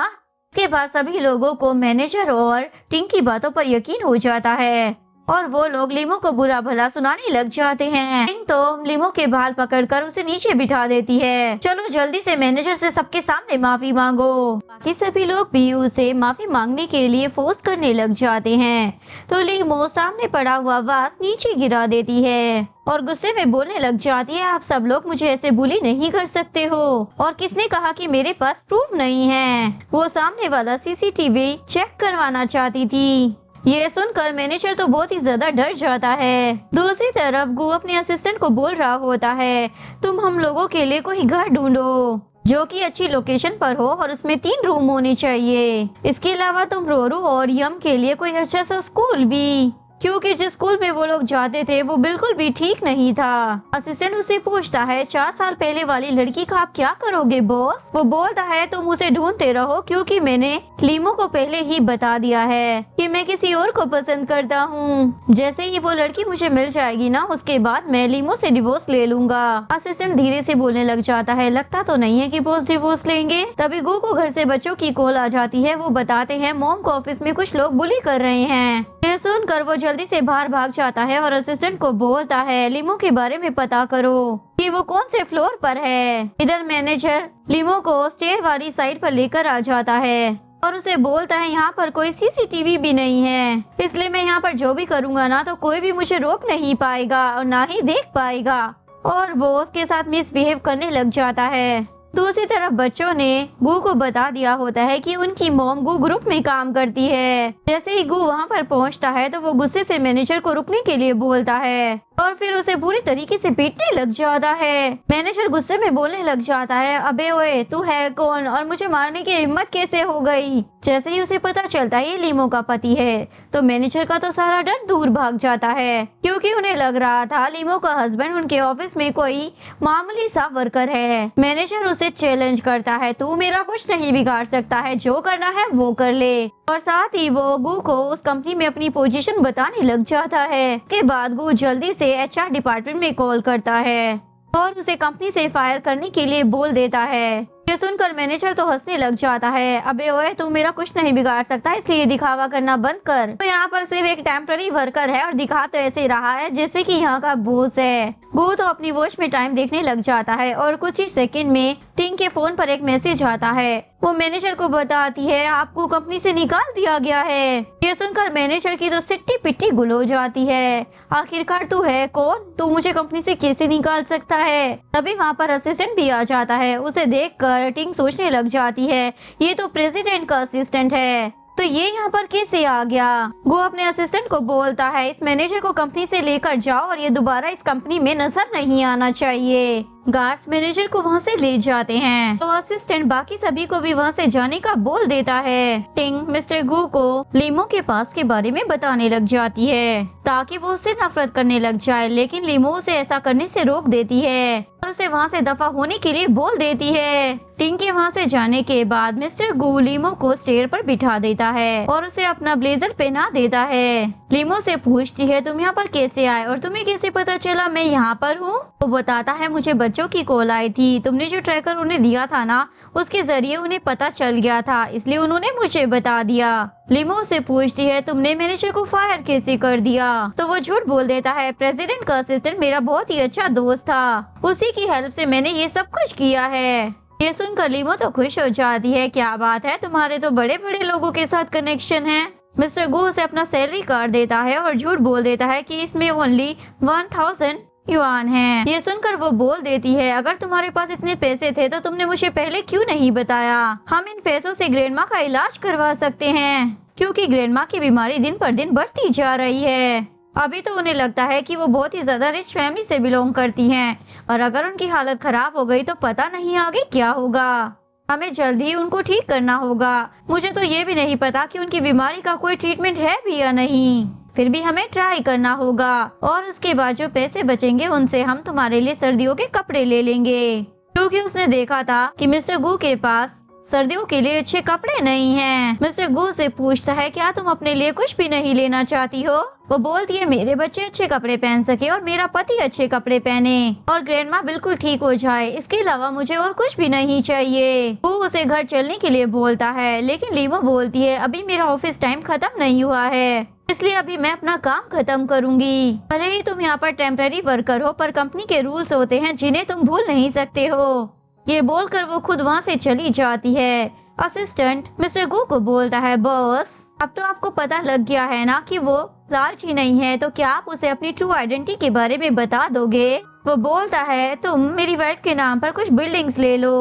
इसके बाद सभी लोगों को मैनेजर और टिंग की बातों पर यकीन हो जाता है और वो लोग लीमो को बुरा भला सुनाने लग जाते हैं। टिंग तो लीमो के बाल पकड़कर उसे नीचे बिठा देती है। चलो जल्दी से मैनेजर से सबके सामने माफी मांगो। बाकी सभी लोग भी उसे माफी मांगने के लिए फोर्स करने लग जाते हैं। तो लीमो सामने पड़ा हुआ वास नीचे गिरा देती है और गुस्से में बोलने लग जाती है, आप सब लोग मुझे ऐसे बुली नहीं कर सकते हो। और किसने कहा कि मेरे पास प्रूफ नहीं है। वो सामने वाला सीसीटीवी चेक करवाना चाहती थी। ये सुनकर मैनेजर तो बहुत ही ज्यादा डर जाता है। दूसरी तरफ गु अपने असिस्टेंट को बोल रहा होता है, तुम हम लोगों के लिए कोई घर ढूंढो जो कि अच्छी लोकेशन पर हो और उसमें 3 रूम होने चाहिए। इसके अलावा तुम रोरू और यम के लिए कोई अच्छा सा स्कूल भी, क्योंकि जिस स्कूल में वो लोग जाते थे वो बिल्कुल भी ठीक नहीं था। असिस्टेंट उसे पूछता है, 4 साल पहले वाली लड़की का आप क्या करोगे बॉस। वो बोलता है, तुम उसे ढूंढते रहो क्योंकि मैंने लीमो को पहले ही बता दिया है कि मैं किसी और को पसंद करता हूँ। जैसे ही वो लड़की मुझे मिल जाएगी ना, उसके बाद मैं लीमो से डिवोर्स ले लूंगा। असिस्टेंट धीरे से बोलने लग जाता है, लगता तो नहीं है कि बॉस डिवोर्स लेंगे। तभी गु को घर से बच्चों की कॉल आ जाती है। वो बताते हैं मॉम को ऑफिस में कुछ लोग बुली कर रहे हैं। ये सुनकर वो जल्दी से बाहर भाग जाता है और असिस्टेंट को बोलता है, लीमो के बारे में पता करो कि वो कौन से फ्लोर पर है। इधर मैनेजर लीमो को स्टेयर वाली साइड पर लेकर आ जाता है और उसे बोलता है, यहाँ पर कोई सीसीटीवी भी नहीं है, इसलिए मैं यहाँ पर जो भी करूँगा ना तो कोई भी मुझे रोक नहीं पाएगा और ना ही देख पाएगा। और वो उसके साथ मिसबिहेव करने लग जाता है। दूसरी तरफ बच्चों ने गु को बता दिया होता है कि उनकी मॉम गु ग्रुप में काम करती है। जैसे ही गु वहाँ पर पहुँचता है तो वो गुस्से से मैनेजर को रुकने के लिए बोलता है और फिर उसे पूरी तरीके से पीटने लग जाता है। मैनेजर गुस्से में बोलने लग जाता है, अबे ओए तू है कौन और मुझे मारने की हिम्मत कैसे हो गई। जैसे ही उसे पता चलता है ये लीमो का पति है तो मैनेजर का तो सारा डर दूर भाग जाता है, क्योंकि उन्हें लग रहा था लीमो का हस्बैंड उनके ऑफिस में कोई मामूली सा वर्कर है। मैनेजर उसे चैलेंज करता है, तू मेरा कुछ नहीं बिगाड़ सकता है, जो करना है वो कर ले। और साथ ही वो गु को उस कंपनी में अपनी पोजीशन बताने लग जाता है। के बाद गु जल्दी से एचआर डिपार्टमेंट में कॉल करता है और उसे कंपनी से फायर करने के लिए बोल देता है। ये सुनकर मैनेजर तो हंसने लग जाता है, अबे ओए तू मेरा कुछ नहीं बिगाड़ सकता, इसलिए दिखावा करना बंद कर। तो यहाँ पर सिर्फ एक टेम्पररी वर्कर है और दिखा तो ऐसे रहा है जैसे कि यहाँ का बॉस है। गु तो अपनी वॉच में टाइम देखने लग जाता है और कुछ ही सेकंड में टिंग के फोन पर एक मैसेज आता है। वो मैनेजर को बताती है, आपको कंपनी से निकाल दिया गया है। ये सुनकर मैनेजर की तो सिट्टी पिट्टी गुल हो जाती है। आखिरकार तू है कौन, तू मुझे कंपनी से कैसे निकाल सकता है। तभी वहाँ पर असिस्टेंट भी आ जाता है। उसे देखकर टिंग सोचने लग जाती है, ये तो प्रेसिडेंट का असिस्टेंट है, तो ये यहाँ पर कैसे आ गया। वो अपने असिस्टेंट को बोलता है, इस मैनेजर को कंपनी से लेकर जाओ और ये दोबारा इस कंपनी में नजर नहीं आना चाहिए। गार्ड्स मैनेजर को वहाँ से ले जाते हैं तो असिस्टेंट बाकी सभी को भी वहाँ से जाने का बोल देता है। टिंग मिस्टर गु को लीमो के पास के बारे में बताने लग जाती है ताकि वो उससे नफरत करने लग जाए, लेकिन लीमो उसे ऐसा करने से रोक देती है और उसे वहाँ से दफा होने के लिए बोल देती है। टिंग के वहाँ से जाने के बाद मिस्टर गु लीमो को स्टेयर पर बिठा देता है और उसे अपना ब्लेजर पहना देता है। लीमो से पूछती है, तुम यहाँ पर कैसे आए और तुम्हें कैसे पता चला मैं यहाँ पर हूँ। वो बताता है, मुझे बच्चों की कॉल आई थी, तुमने जो ट्रैकर उन्हें दिया था ना उसके जरिए उन्हें पता चल गया था, इसलिए उन्होंने मुझे बता दिया। लीमो से पूछती है, तुमने मैनेजर को फायर कैसे कर दिया। तो वो झूठ बोल देता है, प्रेसिडेंट का असिस्टेंट मेरा बहुत ही अच्छा दोस्त था, उसी की हेल्प से मैंने ये सब कुछ किया है। ये सुनकर लीमो तो खुश हो जाती है, क्या बात है, तुम्हारे तो बड़े बड़े लोगों के साथ कनेक्शन है। मिस्टर गु उसे अपना सैलरी कार्ड देता है और झूठ बोल देता है कि इसमें ओनली 1000 युआन है। ये सुनकर वो बोल देती है, अगर तुम्हारे पास इतने पैसे थे तो तुमने मुझे पहले क्यों नहीं बताया। हम इन पैसों से ग्रैंडमा का इलाज करवा सकते हैं, क्योंकि ग्रैंडमा की बीमारी दिन पर दिन बढ़ती जा रही है। अभी तो उन्हें लगता है कि वो बहुत ही ज्यादा रिच फैमिली से बिलोंग करती हैं और अगर उनकी हालत खराब हो गई तो पता नहीं आगे क्या होगा। हमें जल्द ही उनको ठीक करना होगा। मुझे तो ये भी नहीं पता कि उनकी बीमारी का कोई ट्रीटमेंट है भी या नहीं। फिर भी हमें ट्राई करना होगा और उसके बाद जो पैसे बचेंगे उनसे हम तुम्हारे लिए सर्दियों के कपड़े ले लेंगे। क्योंकि उसने देखा था कि मिस्टर गू के पास सर्दियों के लिए अच्छे कपड़े नहीं हैं। मिस्टर गू से पूछता है क्या तुम अपने लिए कुछ भी नहीं लेना चाहती हो? वो बोलती है मेरे बच्चे अच्छे कपड़े पहन सके और मेरा पति अच्छे कपड़े पहने और ग्रैंडमा बिल्कुल ठीक हो जाए, इसके अलावा मुझे और कुछ भी नहीं चाहिए। वो उसे घर चलने के लिए बोलता है, लेकिन लीमो बोलती है अभी मेरा ऑफिस टाइम खत्म नहीं हुआ है, इसलिए अभी मैं अपना काम खत्म करूंगी। भले ही तुम यहाँ पर टेम्पररी वर्कर हो, पर कंपनी के रूल्स होते हैं जिन्हें तुम भूल नहीं सकते हो। ये बोलकर वो खुद वहाँ से चली जाती है। असिस्टेंट मिस्टर गू को बोलता है बॉस, अब तो आपको पता लग गया है ना कि वो लालची नहीं है, तो क्या आप उसे अपनी ट्रू आइडेंटिटी के बारे में बता दोगे? वो बोलता है तुम मेरी वाइफ के नाम पर कुछ बिल्डिंग्स ले लो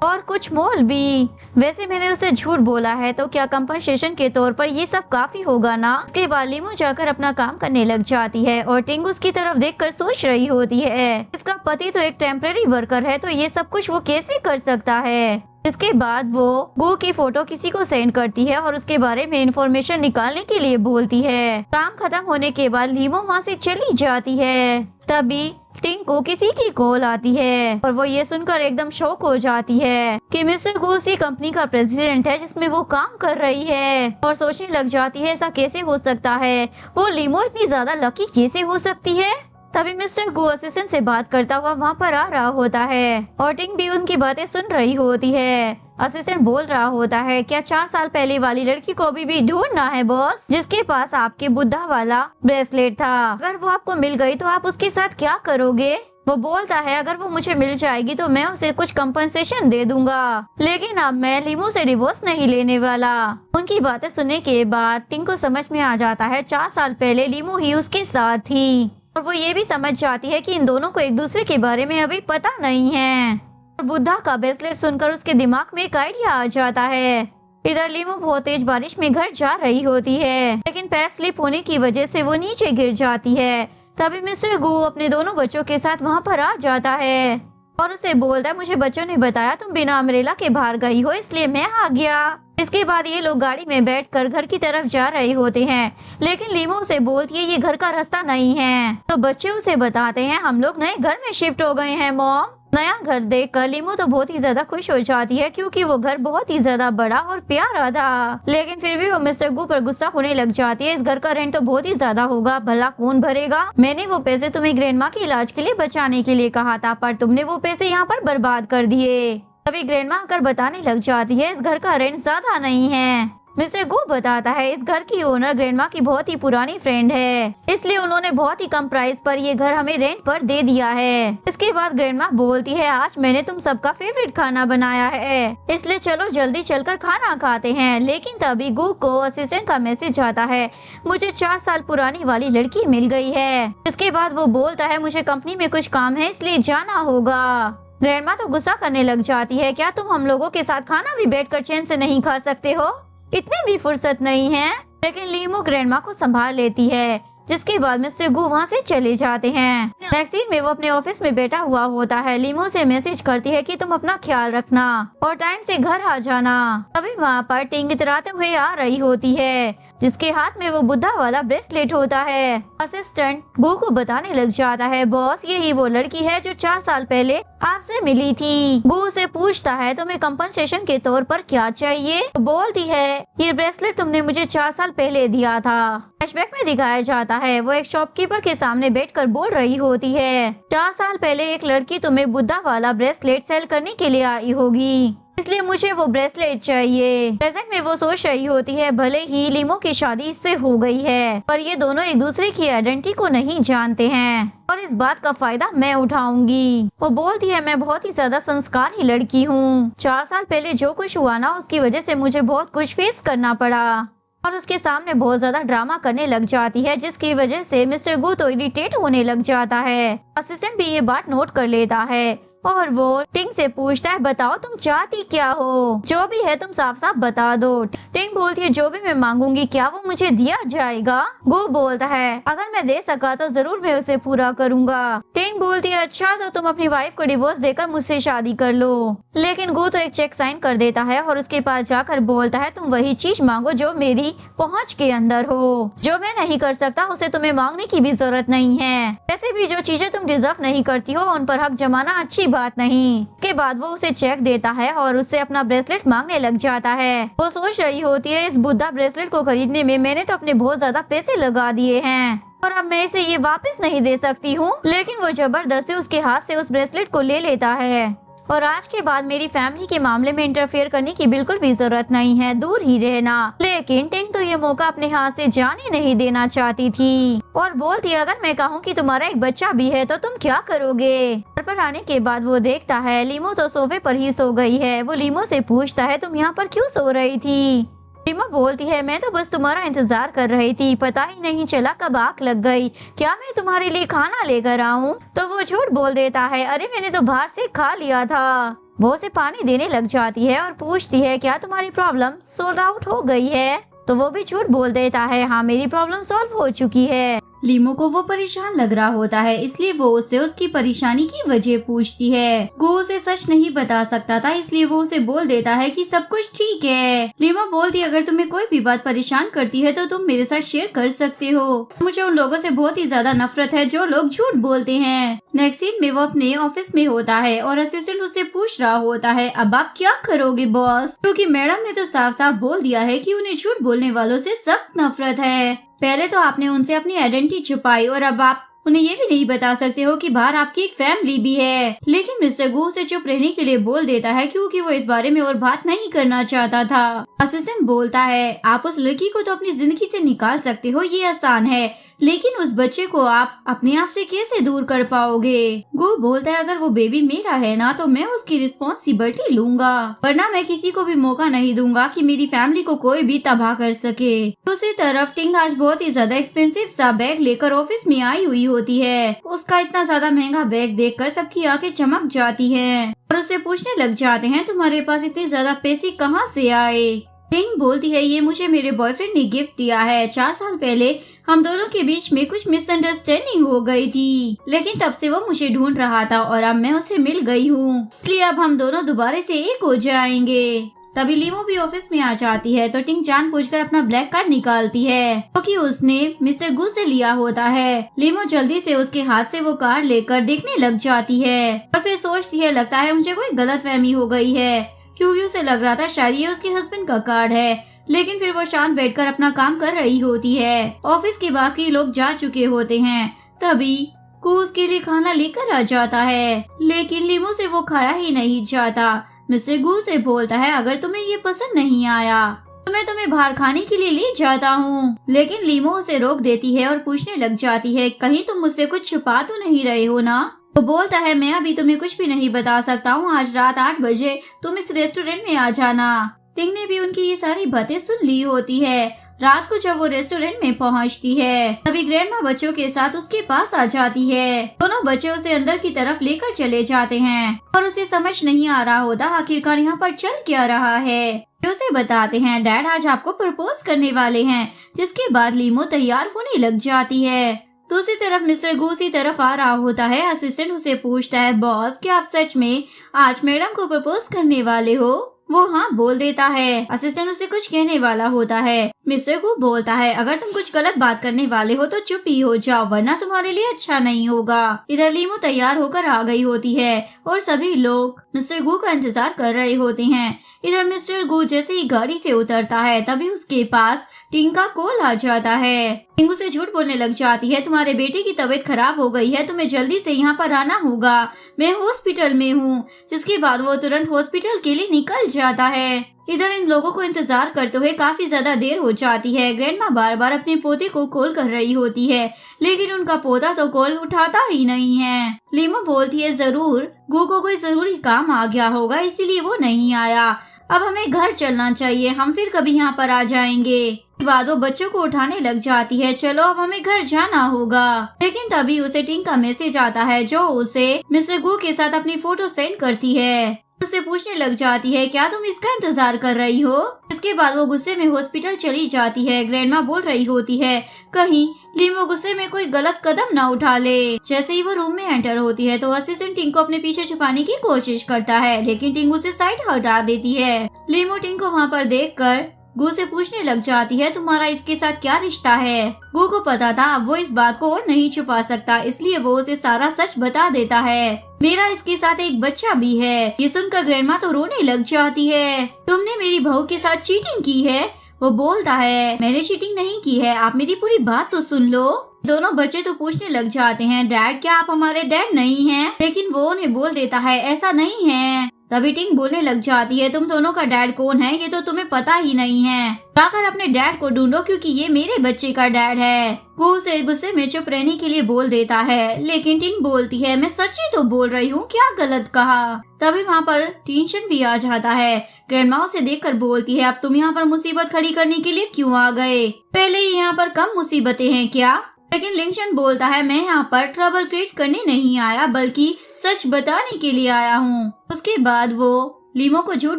और कुछ मॉल भी। वैसे मैंने उसे झूठ बोला है, तो क्या कंपनसेशन के तौर पर ये सब काफी होगा ना? उसके बाद लीमो जाकर अपना काम करने लग जाती है और टिंग उसकी तरफ देखकर सोच रही होती है इसका पति तो एक टेम्पररी वर्कर है, तो ये सब कुछ वो कैसे कर सकता है। इसके बाद वो गू की फोटो किसी को सेंड करती है और उसके बारे में इंफॉर्मेशन निकालने के लिए बोलती है। काम खत्म होने के बाद लीमो वहाँ से चली जाती है। तभी टिंग को किसी की कॉल आती है और वो ये सुनकर एकदम शॉक हो जाती है कि मिस्टर गू उसी कंपनी का प्रेसिडेंट है जिसमें वो काम कर रही है और सोचने लग जाती है ऐसा कैसे हो सकता है, वो लीमो इतनी ज्यादा लकी कैसे हो सकती है। तभी मिस्टर गू असिस्टेंट से बात करता हुआ वहाँ पर आ रहा होता है और टिंग भी उनकी बातें सुन रही होती है। असिस्टेंट बोल रहा होता है क्या 4 साल पहले वाली लड़की को भी ढूंढना है बॉस, जिसके पास आपके बुद्धा वाला ब्रेसलेट था? अगर वो आपको मिल गई तो आप उसके साथ क्या करोगे? वो बोलता है अगर वो मुझे मिल जाएगी तो मैं उसे कुछ कंपनसेशन दे दूंगा, लेकिन अब मैं लीमो से डिवोर्स नहीं लेने वाला। उनकी बातें सुनने के बाद टिंग को समझ में आ जाता है 4 साल पहले लीमो ही उसके साथ थी और वो ये भी समझ जाती है कि इन दोनों को एक दूसरे के बारे में अभी पता नहीं है। और बुद्धा का ब्रेसलेट सुनकर उसके दिमाग में एक आइडिया आ जाता है। इधर लीमो बहुत तेज बारिश में घर जा रही होती है, लेकिन पैर स्लिप होने की वजह से वो नीचे गिर जाती है। तभी मिस्टर गू अपने दोनों बच्चों के साथ वहाँ पर आ जाता है और उसे बोलता है मुझे बच्चों ने बताया तुम बिना अम्ब्रेला के बाहर गई हो, इसलिए मैं आ गया। इसके बाद ये लोग गाड़ी में बैठकर घर की तरफ जा रहे होते हैं, लेकिन लीमो उसे बोलती है ये घर का रास्ता नहीं है। तो बच्चे उसे बताते हैं हम लोग नए घर में शिफ्ट हो गए हैं मॉम। नया घर देखकर लीमो तो बहुत ही ज्यादा खुश हो जाती है क्योंकि वो घर बहुत ही ज्यादा बड़ा और प्यारा था, लेकिन फिर भी वो मिस्टर गू पर गुस्सा होने लग जाती है। इस घर का रेंट तो बहुत ही ज्यादा होगा, भला कौन भरेगा? मैंने वो पैसे तुम्हें ग्रैंडमा के इलाज के लिए बचाने के लिए कहा था, पर तुमने वो पैसे यहाँ पर बर्बाद कर दिए। तभी ग्रैंडमा आकर बताने लग जाती है इस घर का रेंट ज्यादा नहीं है। मिस्टर गू बताता है इस घर की ओनर ग्रैंडमा की बहुत ही पुरानी फ्रेंड है, इसलिए उन्होंने बहुत ही कम प्राइस पर ये घर हमें रेंट पर दे दिया है। इसके बाद ग्रैंडमा बोलती है आज मैंने तुम सबका फेवरेट खाना बनाया है, इसलिए चलो जल्दी चलकर खाना खाते हैं। लेकिन तभी गू को असिस्टेंट का मैसेज आता है मुझे 4 साल पुरानी वाली लड़की मिल गई है। इसके बाद वो बोलता है मुझे कंपनी में कुछ काम है इसलिए जाना होगा। ग्रैंडमा तो गुस्सा करने लग जाती है क्या तुम हम लोगों के साथ खाना भी बैठकर चैन से नहीं खा सकते हो? इतनी भी फुर्सत नहीं है। लेकिन लीमो ग्रैंडमा को संभाल लेती है, जिसके बाद मिस्टर गू वहाँ से चले जाते हैं। नेक्स्ट सीन में वो अपने ऑफिस में बैठा हुआ होता है। लीमो से मैसेज करती है कि तुम अपना ख्याल रखना और टाइम से घर आ जाना। तभी वहाँ पर टिंग इतराते हुए आ रही होती है, जिसके हाथ में वो बुद्धा वाला ब्रेसलेट होता है। असिस्टेंट गू को बताने लग जाता है बॉस यही वो लड़की है जो 4 साल पहले आपसे मिली थी। गू से पूछता है तुम्हें कंपनसेशन के तौर पर क्या चाहिए? तो बोलती है ये ब्रेसलेट तुमने मुझे 4 साल पहले दिया था। फ्लैशबैक में दिखाया जाता है वो एक शॉपकीपर के सामने बैठकर बोल रही होती है 4 साल पहले एक लड़की तुम्हें बुद्धा वाला ब्रेसलेट सेल करने के लिए आई होगी, इसलिए मुझे वो ब्रेसलेट चाहिए। प्रेजेंट में वो सोच रही होती है भले ही लीमो की शादी इससे हो गई है, पर ये दोनों एक दूसरे की आइडेंटिटी को नहीं जानते हैं और इस बात का फायदा मैं उठाऊंगी। वो बोलती है मैं बहुत ही ज्यादा संस्कारी लड़की हूँ। 4 साल पहले जो कुछ हुआ ना उसकी वजह से मुझे बहुत कुछ फेस करना पड़ा और उसके सामने बहुत ज्यादा ड्रामा करने लग जाती है, जिसकी वजह से मिस्टर गू तो इरिटेट होने लग जाता है। असिस्टेंट भी ये बात नोट कर लेता है और वो टिंग से पूछता है, बताओ तुम चाहती क्या हो, जो भी है तुम साफ साफ बता दो। टिंग बोलती है, जो भी मैं मांगूंगी क्या वो मुझे दिया जाएगा? गू बोलता है, अगर मैं दे सका तो जरूर मैं उसे पूरा करूंगा। टिंग बोलती है, अच्छा तो तुम अपनी वाइफ को डिवोर्स देकर मुझसे शादी कर लो। लेकिन गू तो एक चेक साइन कर देता है और उसके पास जाकर बोलता है, तुम वही चीज मांगो जो मेरी पहुँच के अंदर हो। जो मैं नहीं कर सकता उसे तुम्हें मांगने की भी जरूरत नहीं है। वैसे भी जो चीजें तुम डिजर्व नहीं करती हो उन पर हक जमाना अच्छी बात नहीं। के बाद वो उसे चेक देता है और उससे अपना ब्रेसलेट मांगने लग जाता है। वो सोच रही होती है, इस बुद्धा ब्रेसलेट को खरीदने में मैंने तो अपने बहुत ज्यादा पैसे लगा दिए हैं और अब मैं इसे ये वापस नहीं दे सकती हूँ। लेकिन वो जबरदस्ती उसके हाथ से उस ब्रेसलेट को ले लेता है। और आज के बाद मेरी फैमिली के मामले में इंटरफेयर करने की बिल्कुल भी जरूरत नहीं है, दूर ही रहना। लेकिन टिंग तो ये मौका अपने हाथ से जाने नहीं देना चाहती थी और बोलती, अगर मैं कहूँ कि तुम्हारा एक बच्चा भी है तो तुम क्या करोगे? घर पर आने के बाद वो देखता है लीमो तो सोफे पर ही सो गई है। वो लीमो से पूछता है, तुम यहाँ पर क्यों सो रही थी? लीमो बोलती है, मैं तो बस तुम्हारा इंतजार कर रही थी, पता ही नहीं चला कब आँख लग गई। क्या मैं तुम्हारे लिए खाना लेकर आऊँ? तो वो झूठ बोल देता है, अरे मैंने तो बाहर से खा लिया था। वो उसे पानी देने लग जाती है और पूछती है, क्या तुम्हारी प्रॉब्लम सॉल्व आउट हो गई है? तो वो भी झूठ बोल देता है, हाँ मेरी प्रॉब्लम सॉल्व हो चुकी है। लीमो को वो परेशान लग रहा होता है, इसलिए वो उससे उसकी परेशानी की वजह पूछती है। गो उसे सच नहीं बता सकता था, इसलिए वो उसे बोल देता है कि सब कुछ ठीक है। लीमो बोलती है, अगर तुम्हें कोई भी बात परेशान करती है तो तुम मेरे साथ शेयर कर सकते हो। मुझे उन लोगों से बहुत ही ज्यादा नफरत है जो लोग झूठ बोलते हैं। नेक्स्ट सीन में वो अपने ऑफिस में होता है और असिस्टेंट उससे पूछ रहा होता है, अब आप क्या करोगे बॉस? क्योंकि मैडम ने तो साफ साफ बोल दिया है कि उन्हें झूठ बोलने वालों से सख्त नफरत है। पहले तो आपने उनसे अपनी आइडेंटिटी छुपाई और अब आप उन्हें ये भी नहीं बता सकते हो कि बाहर आपकी एक फैमिली भी है। लेकिन मिस्टर गू उसे चुप रहने के लिए बोल देता है क्योंकि वो इस बारे में और बात नहीं करना चाहता था। असिस्टेंट बोलता है, आप उस लड़की को तो अपनी जिंदगी से निकाल सकते हो, ये आसान है, लेकिन उस बच्चे को आप अपने आप से कैसे दूर कर पाओगे? गो बोलता है, अगर वो बेबी मेरा है ना तो मैं उसकी रिस्पॉन्सिबिलिटी लूंगा, वरना मैं किसी को भी मौका नहीं दूंगा कि मेरी फैमिली को कोई भी तबाह कर सके। दूसरी तरफ टिंग आज बहुत ही ज्यादा एक्सपेंसिव सा बैग लेकर ऑफिस में आई हुई होती है। उसका इतना ज्यादा महंगा बैग देखकर सबकी आंखें चमक जाती हैं और उससे पूछने लग जाते हैं, तुम्हारे पास इतने ज्यादा पैसे कहाँ से आए? टिंग बोलती है, ये मुझे मेरे बॉयफ्रेंड ने गिफ्ट दिया है। 4 साल पहले हम दोनों के बीच में कुछ मिसअंडरस्टैंडिंग हो गई थी, लेकिन तब से वो मुझे ढूंढ रहा था और अब मैं उसे मिल गई हूँ, इसलिए अब हम दोनों दोबारा से एक हो जाएंगे। तभी लीमो भी ऑफिस में आ जाती है तो टिंग जानबूझकर अपना ब्लैक कार्ड निकालती है क्योंकि उसने मिस्टर गू से लिया होता है। लीमो जल्दी से उसके हाथ से वो कार्ड लेकर देखने लग जाती है और फिर सोचती है, लगता है मुझे कोई गलतफहमी हो गई है, क्योंकि उसे लग रहा था शायद ये उसके हस्बैंड का कार्ड है। लेकिन फिर वो शांत बैठकर अपना काम कर रही होती है। ऑफिस के बाकी लोग जा चुके होते हैं। तभी गू उसके लिए खाना लेकर आ जाता है, लेकिन लीमो से वो खाया ही नहीं जाता। मिस्टर गू से बोलता है, अगर तुम्हें ये पसंद नहीं आया तो मैं तुम्हें बाहर खाने के लिए ले जाता हूँ। लेकिन लीमो उसे रोक देती है और पूछने लग जाती है, कहीं तुम मुझसे कुछ छुपा तो नहीं रहे हो ना? वो बोलता है, मैं अभी तुम्हें कुछ भी नहीं बता सकता हूँ, आज रात 8 बजे तुम इस रेस्टोरेंट में आ जाना। टिंग ने भी उनकी ये सारी बातें सुन ली होती है। रात को जब वो रेस्टोरेंट में पहुंचती है तभी ग्रैंडमा बच्चों के साथ उसके पास आ जाती है। दोनों बच्चे उसे अंदर की तरफ लेकर चले जाते हैं और उसे समझ नहीं आ रहा होता आखिरकार यहाँ पर चल क्या रहा है। वे उसे बताते हैं, डैड आज आपको प्रपोज करने वाले हैं, जिसके बाद लीमो तैयार होने लग जाती है। दूसरी तरफ मिस्टर गू उसी तरफ आ रहा होता है। असिस्टेंट उसे पूछता है, बॉस क्या आप सच में आज मैडम को प्रपोज करने वाले हो? वो हाँ बोल देता है। असिस्टेंट उसे कुछ कहने वाला होता है। मिस्टर गू बोलता है, अगर तुम कुछ गलत बात करने वाले हो तो चुप ही हो जाओ, वरना तुम्हारे लिए अच्छा नहीं होगा। इधर लीमो तैयार होकर आ गई होती है और सभी लोग मिस्टर गू का इंतजार कर रहे होते हैं। इधर मिस्टर गू जैसे ही गाड़ी से उतरता है तभी उसके पास टिंग का कॉल आ जाता है। टिंग उसे झूठ बोलने लग जाती है, तुम्हारे बेटे की तबीयत खराब हो गई है, तुम्हें जल्दी से यहाँ पर आना होगा, मैं हॉस्पिटल में हूँ। जिसके बाद वो तुरंत हॉस्पिटल के लिए निकल जाता है। इधर इन लोगों को इंतजार करते हुए काफी ज्यादा देर हो जाती है। ग्रैंडमा बार बार अपने पोते को कॉल कर रही होती है, लेकिन उनका पोता तो कॉल उठाता ही नहीं है। लीमो बोलती है, जरूर गू को कोई जरूरी काम आ गया होगा इसीलिए वो नहीं आया। अब हमें घर चलना चाहिए, हम फिर कभी यहाँ पर आ जाएंगे। बाद वो बच्चों को उठाने लग जाती है। चलो अब हमें घर जाना होगा। लेकिन तभी उसे टिंग का मैसेज आता है जो उसे मिस्टर गू के साथ अपनी फोटो सेंड करती है। उससे पूछने लग जाती है क्या तुम इसका इंतजार कर रही हो। इसके बाद वो गुस्से में हॉस्पिटल चली जाती है। ग्रैंडमा बोल रही होती है कहीं लीमो गुस्से में कोई गलत कदम न उठा ले। जैसे ही वो रूम में एंटर होती है तो असिस्टेंट टिंग को अपने पीछे छुपाने की कोशिश करता है, लेकिन टिंग उसे साइड हटा देती है। लीमो टिंग को वहाँ पर देखकर गू से पूछने लग जाती है तुम्हारा इसके साथ क्या रिश्ता है। गू को पता था अब वो इस बात को और नहीं छुपा सकता, इसलिए वो उसे सारा सच बता देता है। मेरा इसके साथ एक बच्चा भी है। ये सुनकर ग्रैंडमा तो रोने लग जाती है। तुमने मेरी बहू के साथ चीटिंग की है। वो बोलता है मैंने चीटिंग नहीं की है, आप मेरी पूरी बात तो सुन लो। दोनों बच्चे तो पूछने लग जाते हैं डैड क्या आप हमारे डैड नहीं हैं? लेकिन वो उन्हें बोल देता है ऐसा नहीं है। तभी टिंग बोलने लग जाती है तुम दोनों का डैड कौन है ये तो तुम्हें पता ही नहीं है। जाकर अपने डैड को ढूंढो क्योंकि ये मेरे बच्चे का डैड है। वो उसे गुस्से में चुप रहने के लिए बोल देता है, लेकिन टिंग बोलती है मैं सच्ची तो बोल रही हूँ, क्या गलत कहा। तभी वहाँ पर टेंशन भी आ जाता है। ग्रैंडमा उसे देखकर बोलती है अब तुम यहाँ पर मुसीबत खड़ी करने के लिए क्यों आ गए? पहले ही यहाँ पर कम मुसीबतें हैं क्या? लेकिन लिंगशन बोलता है मैं यहाँ पर ट्रबल क्रिएट करने नहीं आया बल्कि सच बताने के लिए आया हूँ। उसके बाद वो लीमो को झूठ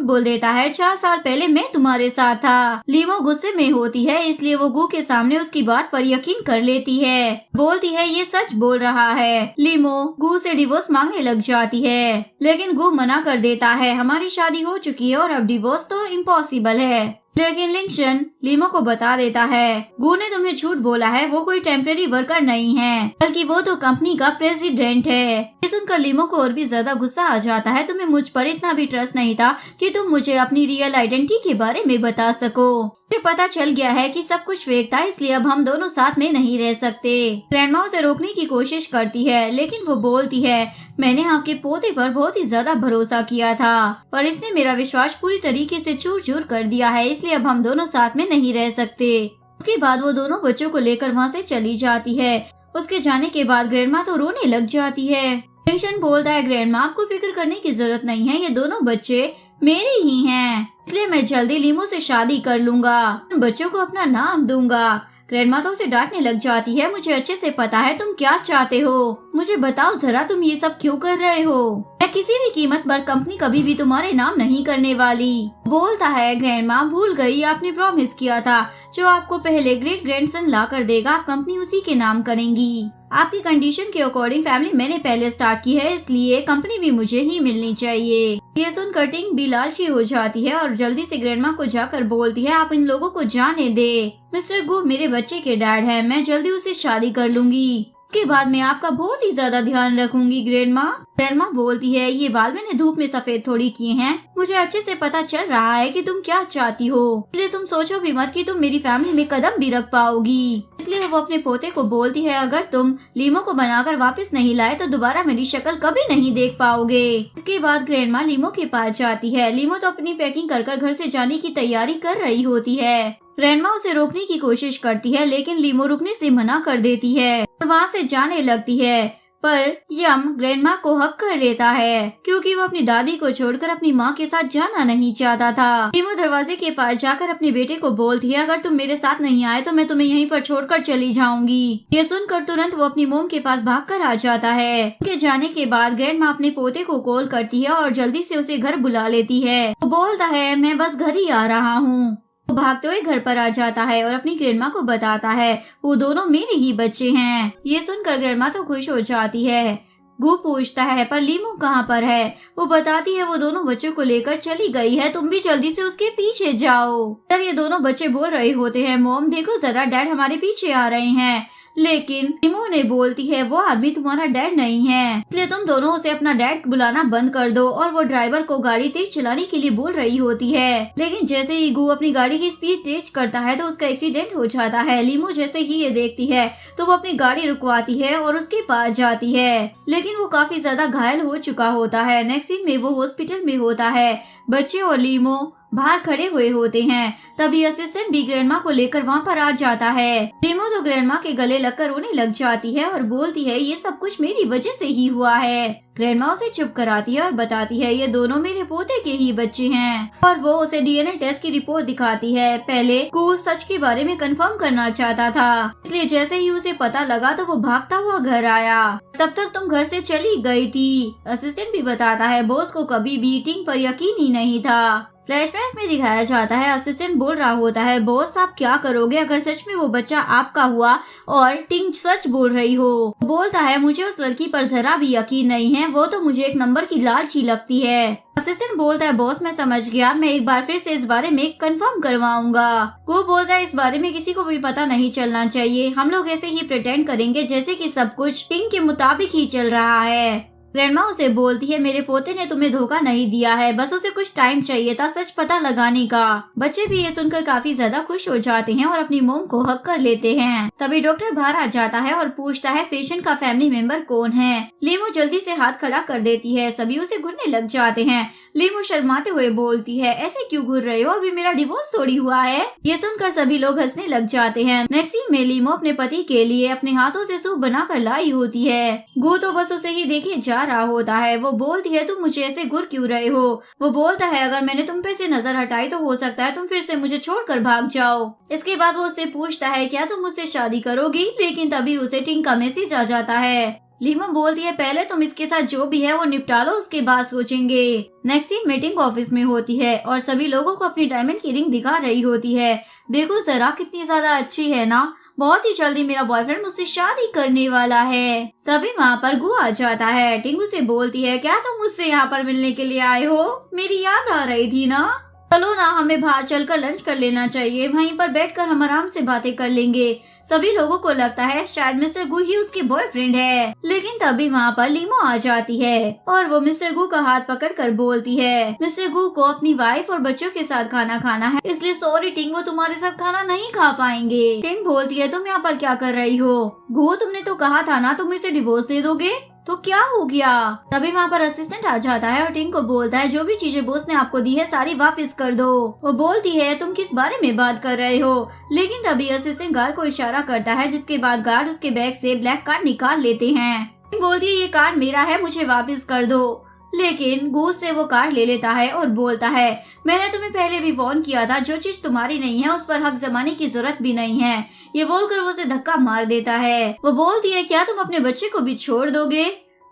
बोल देता है 4 साल पहले मैं तुम्हारे साथ था। लीमो गुस्से में होती है इसलिए वो गू के सामने उसकी बात पर यकीन कर लेती है। बोलती है ये सच बोल रहा है। लीमो गू से डिवोर्स मांगने लग जाती है, लेकिन गू मना कर देता है हमारी शादी हो चुकी है और अब डिवोर्स तो इम्पॉसिबल है। लेकिन लिंगशन लीमो को बता देता है गू ने तुम्हें झूठ बोला है, वो कोई टेम्परेरी वर्कर नहीं है बल्कि वो तो कंपनी का प्रेसिडेंट है। ये सुनकर लीमो को और भी ज्यादा गुस्सा आ जाता है। तुम्हें मुझ पर इतना भी ट्रस्ट नहीं था कि तुम मुझे अपनी रियल आइडेंटिटी के बारे में बता सको। मुझे पता चल गया है कि सब कुछ फेक था, इसलिए अब हम दोनों साथ में नहीं रह सकते। ग्रैंडमा उसे रोकने की कोशिश करती है, लेकिन वो बोलती है मैंने आपके पोते पर बहुत ही ज्यादा भरोसा किया था पर इसने मेरा विश्वास पूरी तरीके से चूर चूर कर दिया है, इसलिए अब हम दोनों साथ में नहीं रह सकते। उसके बाद वो दोनों बच्चों को लेकर वहाँ से चली जाती है। उसके जाने के बाद ग्रैंडमा तो रोने लग जाती है। लिंगशन बोलता है ग्रैंडमा आपको फिक्र करने की जरूरत नहीं है, ये दोनों बच्चे मेरे ही हैं, इसलिए मैं जल्दी लीमो से शादी कर लूंगा, बच्चों को अपना नाम दूंगा। ग्रैंडमा तो उसे डांटने लग जाती है मुझे अच्छे से पता है तुम क्या चाहते हो, मुझे बताओ जरा तुम ये सब क्यों कर रहे हो। मैं किसी भी कीमत पर कंपनी कभी भी तुम्हारे नाम नहीं करने वाली। बोलता है ग्रैंडमा भूल गई आपने प्रॉमिस किया था जो आपको पहले ग्रेट ग्रैंडसन ला कर देगा आप कंपनी उसी के नाम करेंगी। आपकी कंडीशन के अकॉर्डिंग फैमिली मैंने पहले स्टार्ट की है, इसलिए कंपनी भी मुझे ही मिलनी चाहिए। ये सुनकर टिंग भी लालची हो जाती है और जल्दी से ग्रैंडमा को जाकर बोलती है आप इन लोगों को जाने दे, मिस्टर गू मेरे बच्चे के डैड हैं, मैं जल्दी उससे शादी कर लूंगी। उसके बाद मैं आपका बहुत ही ज्यादा ध्यान रखूंगी। ग्रैंडमा बोलती है ये बाल मैंने धूप में सफेद थोड़ी किए हैं, मुझे अच्छे से पता चल रहा है कि तुम क्या चाहती हो, इसलिए तुम सोचो भी मत कि तुम मेरी फैमिली में कदम भी रख पाओगी। इसलिए वो अपने पोते को बोलती है अगर तुम लीमो को बनाकर वापस नहीं लाए तो दोबारा मेरी शक्ल कभी नहीं देख पाओगे। इसके बाद ग्रैंडमा लीमो के पास जाती है। लीमो तो अपनी पैकिंग कर घर से जाने की तैयारी कर रही होती है। ग्रैंडमा उसे रोकने की कोशिश करती है, लेकिन लीमो रुकने से मना कर देती है और वहाँ से जाने लगती है। पर यम ग्रैंडमा को हक कर लेता है क्योंकि वो अपनी दादी को छोड़कर अपनी माँ के साथ जाना नहीं चाहता था। लीमो दरवाजे के पास जाकर अपने बेटे को बोलती है अगर तुम मेरे साथ नहीं आए तो मैं तुम्हें यहीं पर छोड़कर चली जाऊंगी। ये सुनकर तुरंत वो अपनी मोम के पास भागकर आ जाता है। उनके जाने के बाद ग्रैंडमा अपने पोते को कॉल करती है और जल्दी से उसे घर बुला लेती है। वो बोलता है मैं बस घर ही आ रहा हूँ। वो भागते हुए घर पर आ जाता है और अपनी ग्रैंडमा को बताता है वो दोनों मेरे ही बच्चे हैं। ये सुनकर ग्रैंडमा तो खुश हो जाती है। गू पूछता है पर लीमो कहाँ पर है? वो बताती है वो दोनों बच्चों को लेकर चली गई है, तुम भी जल्दी से उसके पीछे जाओ। तब ये दोनों बच्चे बोल रहे होते हैं मॉम देखो जरा डैड हमारे पीछे आ रहे हैं, लेकिन लीमो ने बोलती है वो आदमी तुम्हारा डैड नहीं है, इसलिए तुम दोनों उसे अपना डैड बुलाना बंद कर दो। और वो ड्राइवर को गाड़ी तेज चलाने के लिए बोल रही होती है, लेकिन जैसे ही गू अपनी गाड़ी की स्पीड तेज करता है तो उसका एक्सीडेंट हो जाता है। लीमो जैसे ही ये देखती है तो वो अपनी गाड़ी रुकवाती है और उसके पास जाती है, लेकिन वो काफी ज्यादा घायल हो चुका होता है। नेक्स्ट सीन में वो हॉस्पिटल में होता है। बच्चे और लीमो बाहर खड़े हुए होते हैं। तभी असिस्टेंट भी ग्रैंडमा को लेकर वहाँ पर आ जाता है। लीमो तो ग्रैंडमा के गले लगकर रोने लग जाती है और बोलती है ये सब कुछ मेरी वजह से ही हुआ है। ग्रैंडमा उसे चुप कराती है और बताती है ये दोनों मेरे पोते के ही बच्चे हैं और वो उसे डीएनए टेस्ट की रिपोर्ट दिखाती है। पहले गू सच के बारे में कंफर्म करना चाहता था, इसलिए जैसे ही उसे पता लगा तो वो भागता हुआ घर आया। तब तक तुम घर से चली गई थी। असिस्टेंट भी बताता है बॉस को कभी भी टिंग पर यकीन ही नहीं था। फ्लैशबैक में दिखाया जाता है असिस्टेंट बोल रहा होता है बॉस आप क्या करोगे अगर सच में वो बच्चा आपका हुआ और टिंग सच बोल रही हो। बोलता है मुझे उस लड़की पर जरा भी यकीन नहीं है, वो तो मुझे एक नंबर की लालची लगती है। असिस्टेंट बोलता है बॉस मैं समझ गया, मैं एक बार फिर से इस बारे में कंफर्म करवाऊंगा। वो बोलता है इस बारे में किसी को भी पता नहीं चलना चाहिए, हम लोग ऐसे ही प्रिटेंड करेंगे जैसे कि सब कुछ टिंग के मुताबिक ही चल रहा है। ग्रैंडमा उसे बोलती है मेरे पोते ने तुम्हें धोखा नहीं दिया है, बस उसे कुछ टाइम चाहिए था सच पता लगाने का। बच्चे भी ये सुनकर काफी ज्यादा खुश हो जाते हैं और अपनी मोम को हक कर लेते हैं। तभी डॉक्टर बाहर आ जाता है और पूछता है पेशेंट का फैमिली मेंबर कौन है। लीमो जल्दी से हाथ खड़ा कर देती है, सभी उसे घूरने लग जाते हैं। लीमो शर्माते हुए बोलती है ऐसे क्यों घूर रहे हो, अभी मेरा डिवोर्स थोड़ी हुआ है। ये सुनकर सभी लोग हंसने लग जाते हैं। नेक्स्ट सीन में लीमो अपने पति के लिए अपने हाथों से सूप बना कर लाई होती है। गू तो बस उसे ही देखे जा रहा होता है। वो बोलती है तुम मुझे ऐसे घूर क्यों रहे हो। वो बोलता है अगर मैंने तुम पे से नजर हटाई तो हो सकता है तुम फिर से मुझे छोड़कर भाग जाओ। इसके बाद वो उससे पूछता है क्या तुम मुझसे शादी करोगी, लेकिन तभी उसे टिंग का मैसेज आ जाता है। लीमा बोलती है पहले तुम इसके साथ जो भी है वो निपटा लो, उसके बाद सोचेंगे। नेक्स्ट सीन मीटिंग ऑफिस में होती है और सभी लोगों को अपनी डायमंड की रिंग दिखा रही होती है। देखो जरा कितनी ज्यादा अच्छी है ना, बहुत ही जल्दी मेरा बॉयफ्रेंड मुझसे शादी करने वाला है। तभी वहाँ पर गु आ जाता है। टिंगू से बोलती है क्या तुम मुझसे यहाँ पर मिलने के लिए आए हो, मेरी याद आ रही थी ना, चलो ना हमें बाहर चलकर लंच कर लेना चाहिए, वहीं पर बैठकर हम आराम से बातें कर लेंगे। सभी लोगों को लगता है शायद मिस्टर गु ही उसके बॉयफ्रेंड है, लेकिन तभी वहाँ पर लीमो आ जाती है और वो मिस्टर गु का हाथ पकड़कर बोलती है मिस्टर गु को अपनी वाइफ और बच्चों के साथ खाना खाना है, इसलिए सॉरी टिंग, वो तुम्हारे साथ खाना नहीं खा पाएंगे। टिंग बोलती है तुम यहाँ पर क्या कर रही हो, गु तुमने तो कहा था ना तुम इसे डिवोर्स दे दोगे, तो क्या हो गया। तभी वहाँ पर असिस्टेंट आ जाता है और टिंग को बोलता है जो भी चीजें बॉस ने आपको दी है सारी वापस कर दो। वो बोलती है तुम किस बारे में बात कर रहे हो, लेकिन तभी असिस्टेंट गार्ड को इशारा करता है, जिसके बाद गार्ड उसके बैग से ब्लैक कार्ड निकाल लेते हैं। टिंग बोलती है ये कार्ड मेरा है, मुझे वापस कर दो, लेकिन गूस से वो कार्ड ले लेता है और बोलता है मैंने तुम्हें पहले भी वार्न किया था, जो चीज तुम्हारी नहीं है उस पर हक जमाने की जरूरत भी नहीं है। ये बोलकर वो उसे धक्का मार देता है। वो बोलती है क्या तुम अपने बच्चे को भी छोड़ दोगे।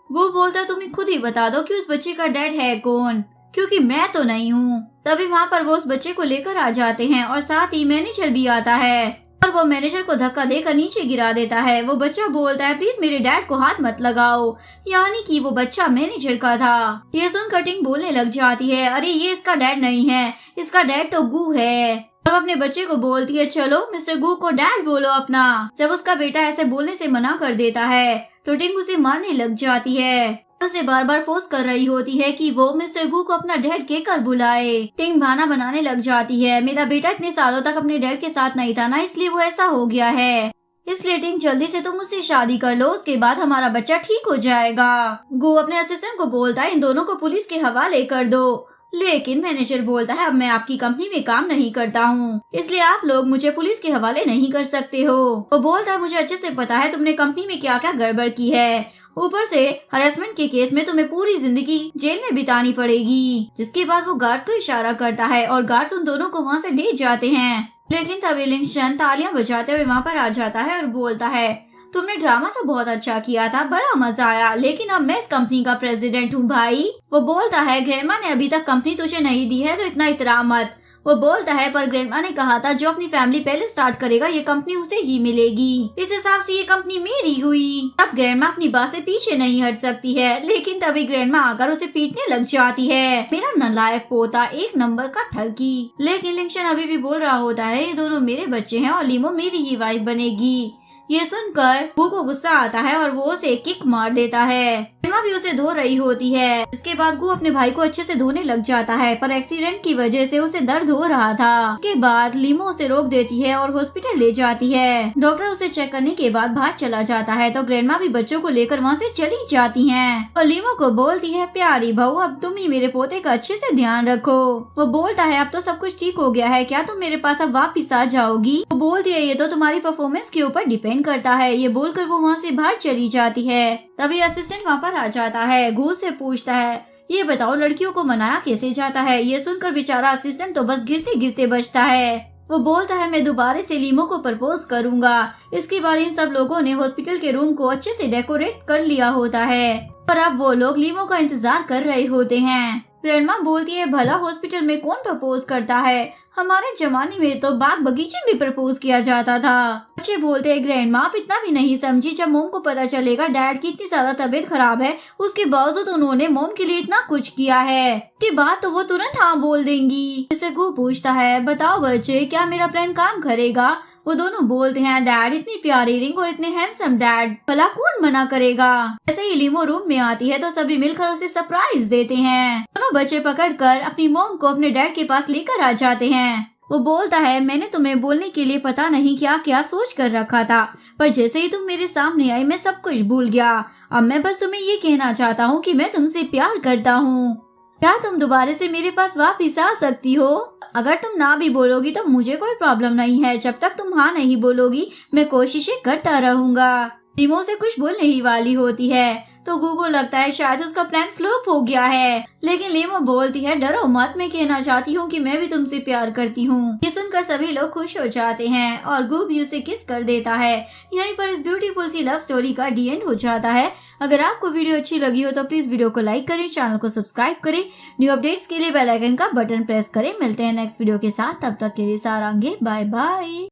वो बोलता है तुम्हें खुद ही बता दो कि उस बच्चे का डैड है कौन, क्योंकि मैं तो नहीं हूँ। तभी वहाँ पर वो उस बच्चे को लेकर आ जाते हैं और साथ ही मैनेजर भी आता है और वो मैनेजर को धक्का देकर नीचे गिरा देता है। वो बच्चा बोलता है प्लीज मेरे डैड को हाथ मत लगाओ, यानी कि वो बच्चा मैनेजर का था। ये सुन कटिंग बोलने लग जाती है अरे ये इसका डैड नहीं है, इसका डैड तो गू है। और अपने बच्चे को बोलती है चलो मिस्टर गू को डैड बोलो अपना। जब उसका बेटा ऐसे बोलने से मना कर देता है तो टिंग उसे मारने लग जाती है, उसे बार बार फोर्स कर रही होती है कि वो मिस्टर गू को अपना डैड कहकर बुलाए। टिंग बहाना बनाने लग जाती है मेरा बेटा इतने सालों तक अपने डैड के साथ नहीं था ना, इसलिए वो ऐसा हो गया है, इसलिए टिंग जल्दी से तुम मुझसे शादी कर लो, उसके बाद हमारा बच्चा ठीक हो जाएगा। गू अपने असिस्टेंट को बोलता है इन दोनों को पुलिस के हवाले कर दो, लेकिन मैनेजर बोलता है अब मैं आपकी कंपनी में काम नहीं करता हूँ, इसलिए आप लोग मुझे पुलिस के हवाले नहीं कर सकते हो। वो बोलता है मुझे अच्छे से पता है तुमने कंपनी में क्या क्या गड़बड़ की है, ऊपर से हरासमेंट के केस में तुम्हें पूरी जिंदगी जेल में बितानी पड़ेगी। जिसके बाद वो गार्ड्स को इशारा करता है और गार्ड्स उन दोनों को वहाँ से ले जाते हैं, लेकिन तभी लिंगशन तालियां बजाते हुए वहाँ पर आ जाता है और बोलता है तुमने ड्रामा तो बहुत अच्छा किया था, बड़ा मजा आया, लेकिन अब मैं इस कंपनी का प्रेसिडेंट हूँ भाई। वो बोलता है ग्रैंडमा ने अभी तक कंपनी तुझे नहीं दी है तो इतना इतरा मत। वो बोलता है पर ग्रैंडमा ने कहा था जो अपनी फैमिली पहले स्टार्ट करेगा ये कंपनी उसे ही मिलेगी, इस हिसाब से ये कंपनी मेरी हुई। अब ग्रैंडमा अपनी बात से पीछे नहीं हट सकती है, लेकिन तभी ग्रैंडमा आकर उसे पीटने लग जाती है, मेरा नालायक पोता, एक नंबर का ठगी। लेकिन लिंगशन अभी भी बोल रहा होता है ये दोनों मेरे बच्चे हैं और लीमो मेरी ही वाइफ बनेगी। ये सुनकर गू को गुस्सा आता है और वो उसे किक मार देता है। ग्रैंडमा भी उसे धो रही होती है। इसके बाद गू अपने भाई को अच्छे से धोने लग जाता है, पर एक्सीडेंट की वजह से उसे दर्द हो रहा था। इसके बाद लीमो उसे रोक देती है और हॉस्पिटल ले जाती है। डॉक्टर उसे चेक करने के बाद बाहर चला जाता है तो ग्रैंडमा भी बच्चों को लेकर वहाँ से चली जाती हैं और लीमो को बोलती है, प्यारी बहू अब तुम ही मेरे पोते का अच्छे से ध्यान रखो। वो बोलता है, अब तो सब कुछ ठीक हो गया है, क्या तुम मेरे पास अब वापिस आ जाओगी? वो बोलती है, ये तो तुम्हारी परफॉर्मेंस के ऊपर डिपेंड करता है। ये बोलकर वो वहाँ से बाहर चली जाती है। तभी असिस्टेंट वहाँ पर आ जाता है। गू से पूछता है, ये बताओ लड़कियों को मनाया कैसे जाता है? ये सुनकर बेचारा असिस्टेंट तो बस गिरते गिरते बचता है। वो बोलता है, मैं दोबारा से लीमो को प्रपोज करूंगा। इसके बाद इन सब लोगों ने हॉस्पिटल के रूम को अच्छे से डेकोरेट कर लिया होता है और अब वो लोग लीमो का इंतजार कर रहे होते हैं। ग्रैंडमा बोलती है, भला हॉस्पिटल में कौन प्रपोज करता है? हमारे जमाने में तो बाग बगीचे में प्रपोज किया जाता था। बच्चे बोलते हैं, ग्रैंडमा आप इतना भी नहीं समझी। जब मोम को पता चलेगा डैड की इतनी ज्यादा तबीयत खराब है, उसके बावजूद उन्होंने मोम के लिए इतना कुछ किया है, के बाद तो वो तुरंत हाँ बोल देंगी। इससे गू पूछता है, बताओ बच्चे क्या मेरा प्लान काम करेगा? वो दोनों बोलते हैं, डैड इतनी प्यारी रिंग और इतने हैंडसम डैड, भला कौन मना करेगा? ऐसे ही लीमो रूम में आती है तो सभी मिलकर उसे सरप्राइज देते हैं। दोनों बच्चे पकड़कर अपनी मोम को अपने डैड के पास लेकर आ जाते हैं। वो बोलता है, मैंने तुम्हें बोलने के लिए पता नहीं क्या क्या सोच कर रखा था, पर जैसे ही तुम मेरे सामने आई मैं सब कुछ भूल गया। अब मैं बस तुम्हें ये कहना चाहता हूँ कि मैं तुमसे प्यार करता हूँ। क्या तुम दोबारा से मेरे पास वापिस आ सकती हो? अगर तुम ना भी बोलोगी तो मुझे कोई प्रॉब्लम नहीं है। जब तक तुम हाँ नहीं बोलोगी मैं कोशिशें करता रहूंगा। लीमो से कुछ बोलने ही वाली होती है तो गू को लगता है शायद उसका प्लान फ्लॉप हो गया है, लेकिन लीमो बोलती है, डरो मत, मैं कहना चाहती हूँ कि मैं भी तुमसे प्यार करती हूँ। ये सुनकर सभी लोग खुश हो जाते हैं और गू भी उसे किस कर देता है। यहीं पर इस ब्यूटीफुल सी लव स्टोरी का डी एंड हो जाता है। अगर आपको वीडियो अच्छी लगी हो तो प्लीज वीडियो को लाइक करें, चैनल को सब्सक्राइब करें, न्यू अपडेट्स के लिए बेल आइकन का बटन प्रेस करें। मिलते हैं नेक्स्ट वीडियो के साथ, तब तक के लिए सारांगे, बाय बाय।